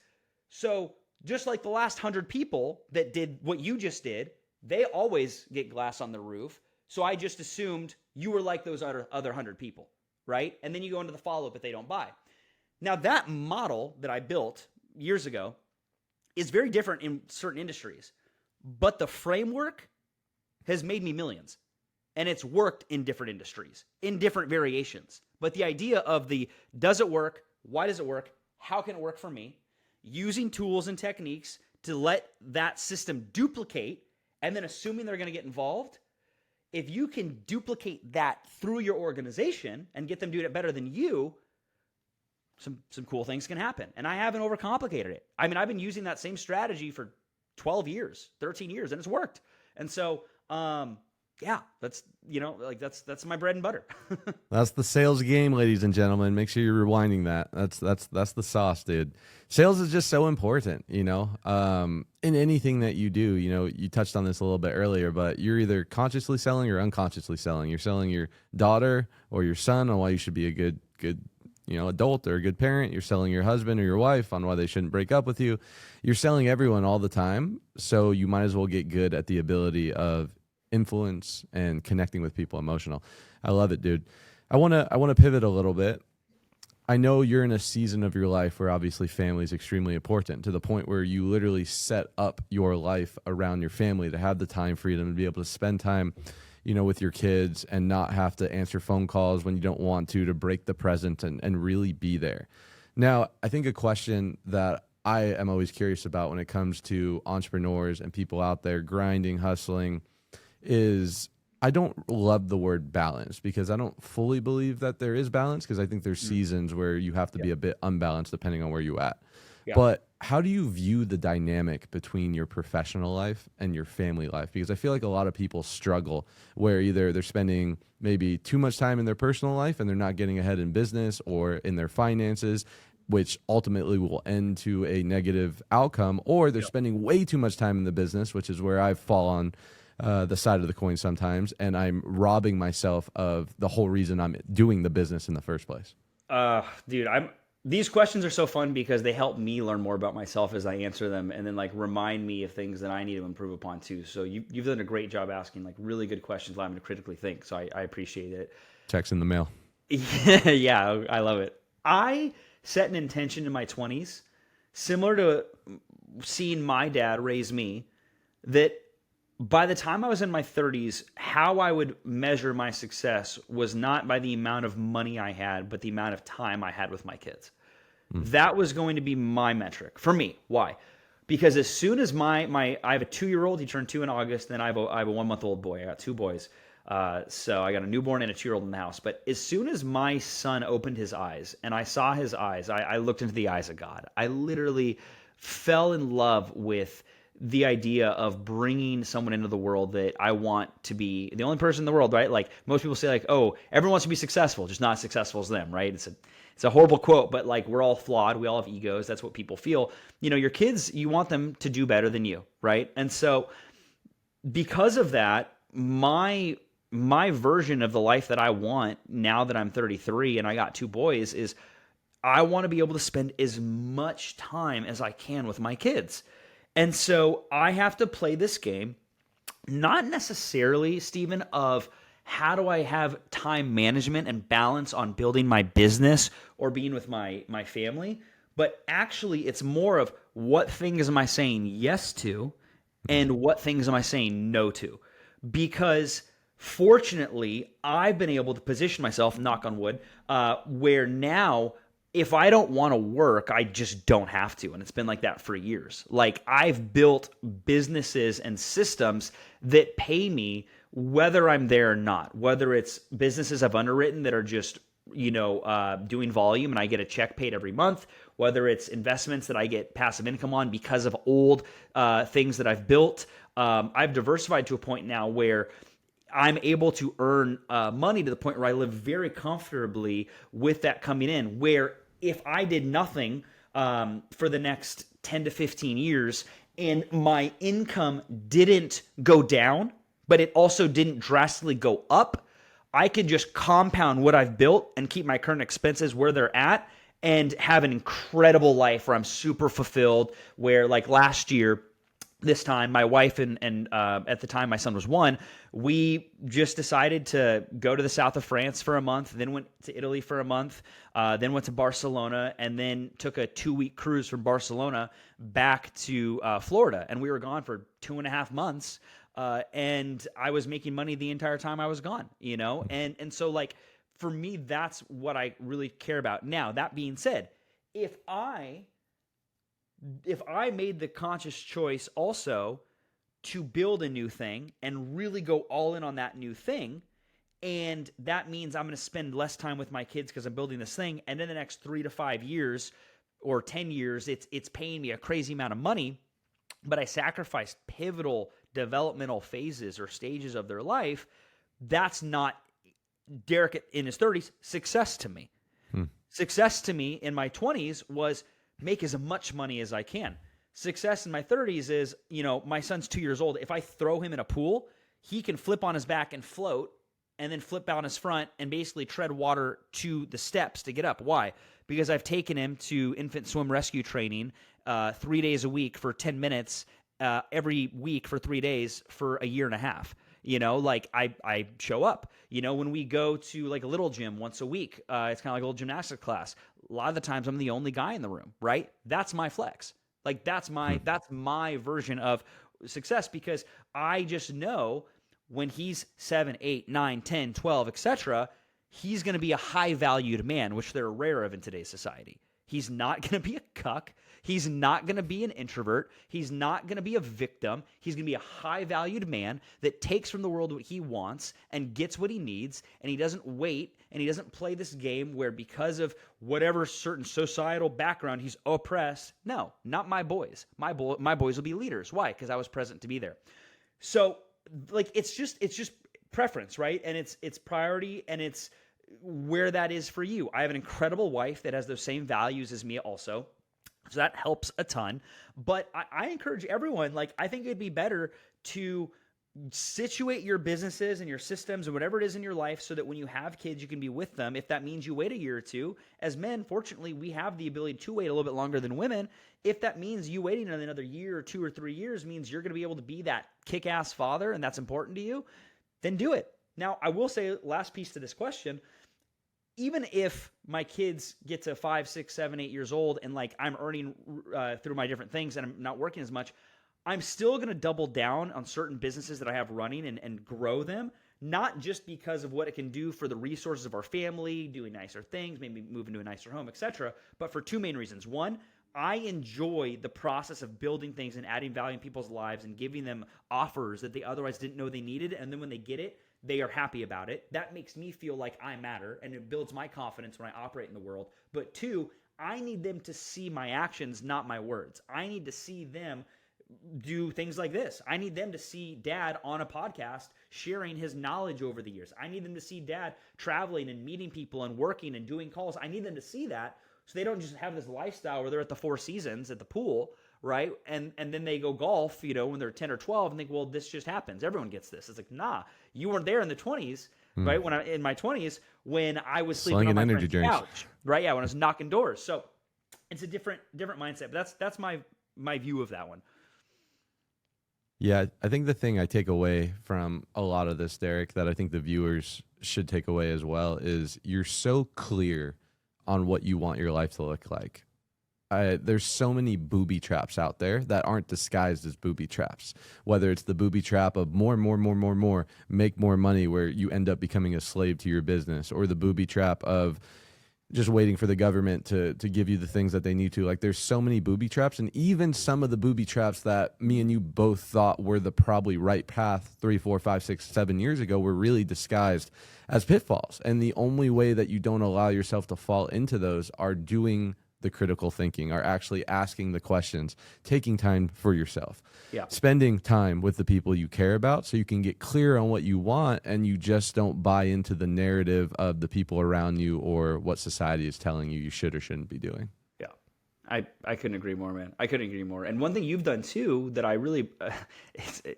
So just like the last 100 people that did what you just did, they always get glass on the roof. So I just assumed you were like those other 100 people, right? And then you go into the follow-up if they don't buy. Now that model that I built years ago is very different in certain industries. But the framework has made me millions. And it's worked in different industries, in different variations. But the idea of the does it work? Why does it work? How can it work for me? Using tools and techniques to let that system duplicate and then assuming they're going to get involved. If you can duplicate that through your organization and get them doing it better than you, some cool things can happen. And I haven't overcomplicated it. I mean, I've been using that same strategy for 12 years, 13 years, and it's worked. And so, yeah, that's, you know, like that's my bread and butter. That's the sales game, ladies and gentlemen. Make sure you're rewinding that. That's the sauce, dude. Sales is just so important, you know, in anything that you do. You know, you touched on this a little bit earlier, but you're either consciously selling or unconsciously selling. You're selling your daughter or your son on why you should be a good, you know, adult or a good parent. You're selling your husband or your wife on why they shouldn't break up with you. You're selling everyone all the time. So you might as well get good at the ability of influence and connecting with people emotional. I love it, dude. I want to pivot a little bit. I know you're in a season of your life where obviously family is extremely important, to the point where you literally set up your life around your family to have the time freedom to be able to spend time, with your kids and not have to answer phone calls when you don't want to break the present and really be there. Now, I think a question that I am always curious about when it comes to entrepreneurs and people out there grinding, hustling, is I don't love the word balance, because I don't fully believe that there is balance, because I think there's seasons where you have to be a bit unbalanced depending on where you're at. Yeah. But how do you view the dynamic between your professional life and your family life? Because I feel like a lot of people struggle where either they're spending maybe too much time in their personal life and they're not getting ahead in business or in their finances, which ultimately will end to a negative outcome, or they're spending way too much time in the business, which is where I fall on the side of the coin sometimes, and I'm robbing myself of the whole reason I'm doing the business in the first place. Dude, these questions are so fun because they help me learn more about myself as I answer them, and then like remind me of things that I need to improve upon too. So you've done a great job asking like really good questions, allowing me to critically think. So I appreciate it. Checks in the mail. Yeah, I love it. I set an intention in my 20s, similar to seeing my dad raise me, that by the time I was in my 30s, how I would measure my success was not by the amount of money I had, but the amount of time I had with my kids. That was going to be my metric for me. Why? Because as soon as I have a 2-year-old, he turned 2 in August, then I have a 1-month-old boy. I got 2 boys. So I got a newborn and a 2-year-old in the house. But as soon as my son opened his eyes and I saw his eyes, I looked into the eyes of God. I literally fell in love with the idea of bringing someone into the world that I want to be the only person in the world, right? Like most people say like, oh, everyone wants to be successful, just not as successful as them, right? It's a horrible quote, but like we're all flawed. We all have egos. That's what people feel. Your kids, you want them to do better than you, right? And so because of that, my version of the life that I want now that I'm 33 and I got 2 boys is I want to be able to spend as much time as I can with my kids. And so I have to play this game, not necessarily, Stephen, of how do I have time management and balance on building my business or being with my family, but actually it's more of what things am I saying yes to and what things am I saying no to. Because fortunately, I've been able to position myself, knock on wood, where now if I don't want to work, I just don't have to. And it's been like that for years. Like I've built businesses and systems that pay me whether I'm there or not, whether it's businesses I've underwritten that are just, doing volume and I get a check paid every month, whether it's investments that I get passive income on because of old things that I've built. I've diversified to a point now where I'm able to earn money to the point where I live very comfortably with that coming in, where if I did nothing for the next 10 to 15 years and my income didn't go down, but it also didn't drastically go up, I could just compound what I've built and keep my current expenses where they're at and have an incredible life where I'm super fulfilled, where like last year, this time, my wife and at the time my son was 1, we just decided to go to the south of France for a month, then went to Italy for a month, then went to Barcelona, and then took a 2-week cruise from Barcelona back to Florida. And we were gone for 2.5 months, and I was making money the entire time I was gone, And so like for me, that's what I really care about. Now, that being said, if I made the conscious choice also to build a new thing and really go all in on that new thing, and that means I'm going to spend less time with my kids because I'm building this thing, and in the next 3 to 5 years or 10 years, it's paying me a crazy amount of money, but I sacrificed pivotal developmental phases or stages of their life, that's not Darik in his 30s success to me. Success to me in my 20s was make as much money as I can. Success in my 30s is, my son's 2 years old. If I throw him in a pool, he can flip on his back and float and then flip out on his front and basically tread water to the steps to get up. Why? Because I've taken him to infant swim rescue training 3 days a week for 10 minutes every week for 3 days for a year and a half. Like I show up. When we go to like a little gym once a week, it's kind of like a little gymnastics class. A lot of the times I'm the only guy in the room, right? That's my flex. Like that's my version of success, because I just know when he's 7, 8, 9, 10, 12, etc., he's going to be a high valued man, which they're rare of in today's society. He's not going to be a cuck. He's not going to be an introvert. He's not going to be a victim. He's going to be a high-valued man that takes from the world what he wants and gets what he needs, and he doesn't wait, and he doesn't play this game where because of whatever certain societal background he's oppressed. No, not my boys. My boys will be leaders. Why? Because I was present to be there. So, like, it's just preference, right? And it's priority, and it's where that is for you. I have an incredible wife that has those same values as me also. So that helps a ton. But I encourage everyone, like, I think it'd be better to situate your businesses and your systems and whatever it is in your life so that when you have kids, you can be with them. If that means you wait a year or two, as men, fortunately, we have the ability to wait a little bit longer than women. If that means you waiting another year or 2 or 3 years means you're going to be able to be that kick-ass father and that's important to you, then do it. Now, I will say, last piece to this question, even if my kids get to 5, 6, 7, 8 years old and like I'm earning through my different things and I'm not working as much, I'm still going to double down on certain businesses that I have running and grow them, not just because of what it can do for the resources of our family, doing nicer things, maybe moving to a nicer home, etc., but for 2 main reasons. One, I enjoy the process of building things and adding value in people's lives and giving them offers that they otherwise didn't know they needed, and then when they get it, they are happy about it. That makes me feel like I matter, and it builds my confidence when I operate in the world. But 2, I need them to see my actions, not my words. I need to see them do things like this. I need them to see dad on a podcast sharing his knowledge over the years. I need them to see dad traveling and meeting people and working and doing calls. I need them to see that so they don't just have this lifestyle where they're at the Four Seasons at the pool, right? And then they go golf, when they're 10 or 12 and think, well, this just happens. Everyone gets this. It's like, nah, you weren't there in the 20s, right? In my 20s, when I was sleeping on my friend's couch, right? Yeah, when I was knocking doors. So it's a different mindset. But that's my view of that one. Yeah, I think the thing I take away from a lot of this, Darik, that I think the viewers should take away as well is you're so clear on what you want your life to look like. There's so many booby traps out there that aren't disguised as booby traps, whether it's the booby trap of more, make more money where you end up becoming a slave to your business, or the booby trap of just waiting for the government to give you the things that they need to. Like, there's so many booby traps, and even some of the booby traps that me and you both thought were the probably right path 3, 4, 5, 6, 7 years ago were really disguised as pitfalls. And the only way that you don't allow yourself to fall into those are doing the critical thinking, are actually asking the questions, taking time for yourself, spending time with the people you care about so you can get clear on what you want and you just don't buy into the narrative of the people around you or what society is telling you should or shouldn't be doing. Yeah, I couldn't agree more, man. I couldn't agree more. And one thing you've done too that I really,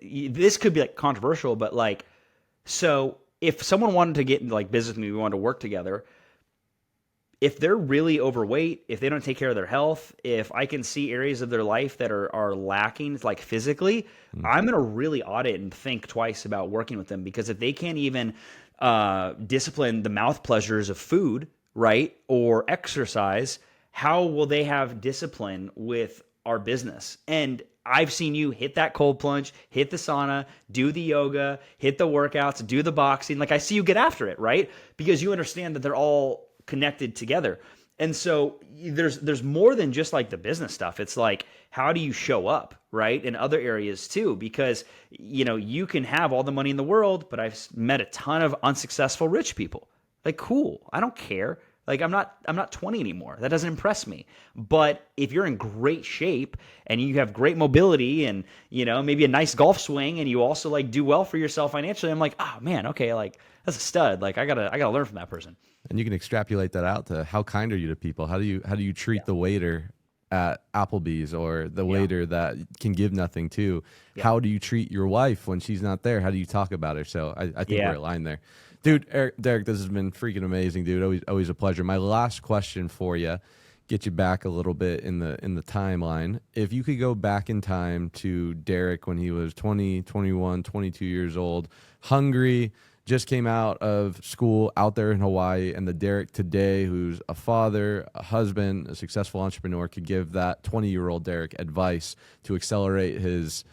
this could be like controversial, but like, so if someone wanted to get into like business with me, we wanted to work together, if they're really overweight, if they don't take care of their health, if I can see areas of their life that are lacking, like physically, I'm going to really audit and think twice about working with them, because if they can't even discipline the mouth pleasures of food, right, or exercise, how will they have discipline with our business? And I've seen you hit that cold plunge, hit the sauna, do the yoga, hit the workouts, do the boxing. Like, I see you get after it, right? Because you understand that they're all connected together. And so there's more than just like the business stuff. It's like, how do you show up, right? In other areas too, because you can have all the money in the world, but I've met a ton of unsuccessful rich people. Like, cool. I don't care. Like, I'm not 20 anymore. That doesn't impress me. But if you're in great shape and you have great mobility and, maybe a nice golf swing, and you also like do well for yourself financially, I'm like, oh man, okay, like that's a stud. Like, I gotta learn from that person. And you can extrapolate that out to how kind are you to people? How do you treat the waiter at Applebee's, or the waiter that can give nothing to? How do you treat your wife when she's not there? How do you talk about her? So I think we're aligned there. Dude, Darik, this has been freaking amazing, dude. Always a pleasure. My last question for you. get you back a little bit in the timeline. If you could go back in time to Darik when he was 20, 21, 22 years old, hungry, just came out of school out there in Hawaii, and the Darik today, who's a father, a husband, a successful entrepreneur, could give that 20-year-old Darik advice to accelerate his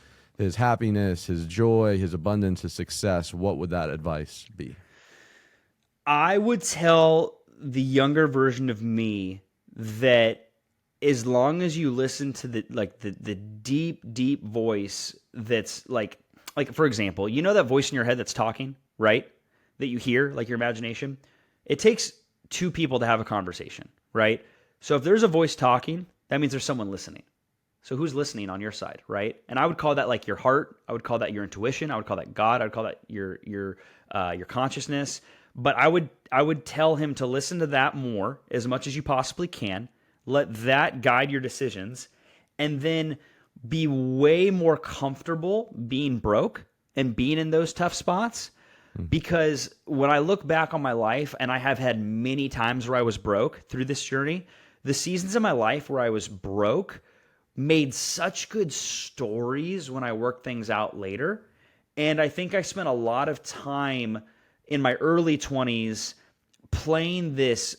happiness, his joy, his abundance, his success, what would that advice be? I would tell the younger version of me that as long as you listen to the deep voice that's like for example, you know that voice in your head that's talking, right? That you hear, like your imagination. It takes two people to have a conversation, right? So if there's a voice talking, that means there's someone listening. So who's listening on your side, right? And I would call that like your heart. I would call that your intuition. I would call that God. I would call that your consciousness. But I would tell him to listen to that more, as much as you possibly can. Let that guide your decisions, and then be way more comfortable being broke and being in those tough spots. Because when I look back on my life, and I have had many times where I was broke through this journey, the seasons of my life where I was broke made such good stories when I worked things out later. And I think I spent a lot of time in my early 20s playing this,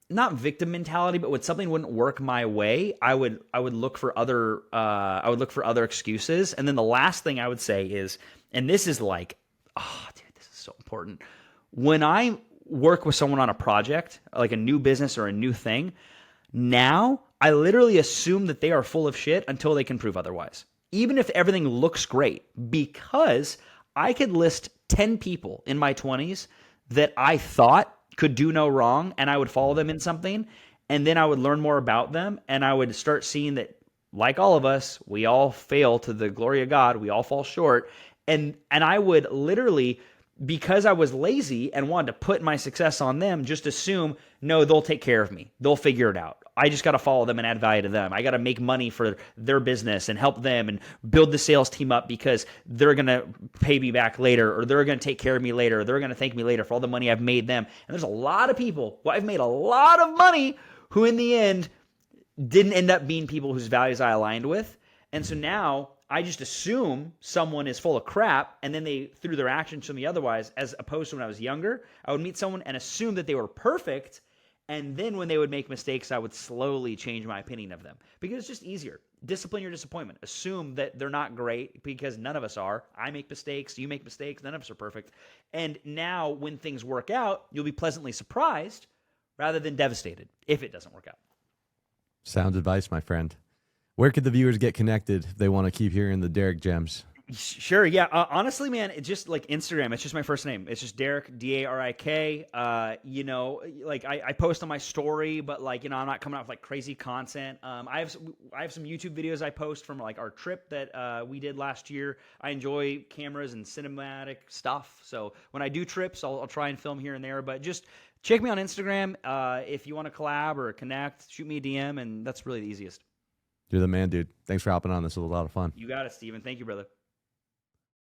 not victim mentality, but when something wouldn't work my way, I would look for other excuses. And then the last thing I would say is, and this is like, oh dude, this is so important. When I work with someone on a project, like a new business or a new thing, now I literally assume that they are full of shit until they can prove otherwise. Even if everything looks great, because I could list 10 people in my 20s that I thought could do no wrong, and I would follow them in something, and then I would learn more about them, and I would start seeing that, like all of us, we all fail to the glory of God. We all fall short. And I would literally, because I was lazy and wanted to put my success on them, just assume, no, they'll take care of me. They'll figure it out. I just got to follow them and add value to them. I got to make money for their business and help them and build the sales team up because they're going to pay me back later, or they're going to take care of me later, or they're going to thank me later for all the money I've made them. And there's a lot of people who I've made a lot of money who in the end didn't end up being people whose values I aligned with. And so now I just assume someone is full of crap, and then they, through their actions, show me otherwise, as opposed to when I was younger, I would meet someone and assume that they were perfect. And then when they would make mistakes, I would slowly change my opinion of them, because it's just easier. Discipline your disappointment. Assume that they're not great, because none of us are. I make mistakes. You make mistakes. None of us are perfect. And now when things work out, you'll be pleasantly surprised rather than devastated if it doesn't work out. Sound advice, my friend. Where could the viewers get connected if they want to keep hearing the Darik gems? Sure, yeah. Honestly, man, it's just like Instagram. It's just my first name. It's just Darik, D-A-R-I-K. Like I post on my story, but like, I'm not coming out with like crazy content. I have some YouTube videos I post from like our trip that we did last year. I enjoy cameras and cinematic stuff. So when I do trips, I'll try and film here and there. But just check me on Instagram. If you want to collab or connect, shoot me a DM, and that's really the easiest. You're the man, dude. Thanks for hopping on. This was a lot of fun. You got it, Steven. Thank you, brother.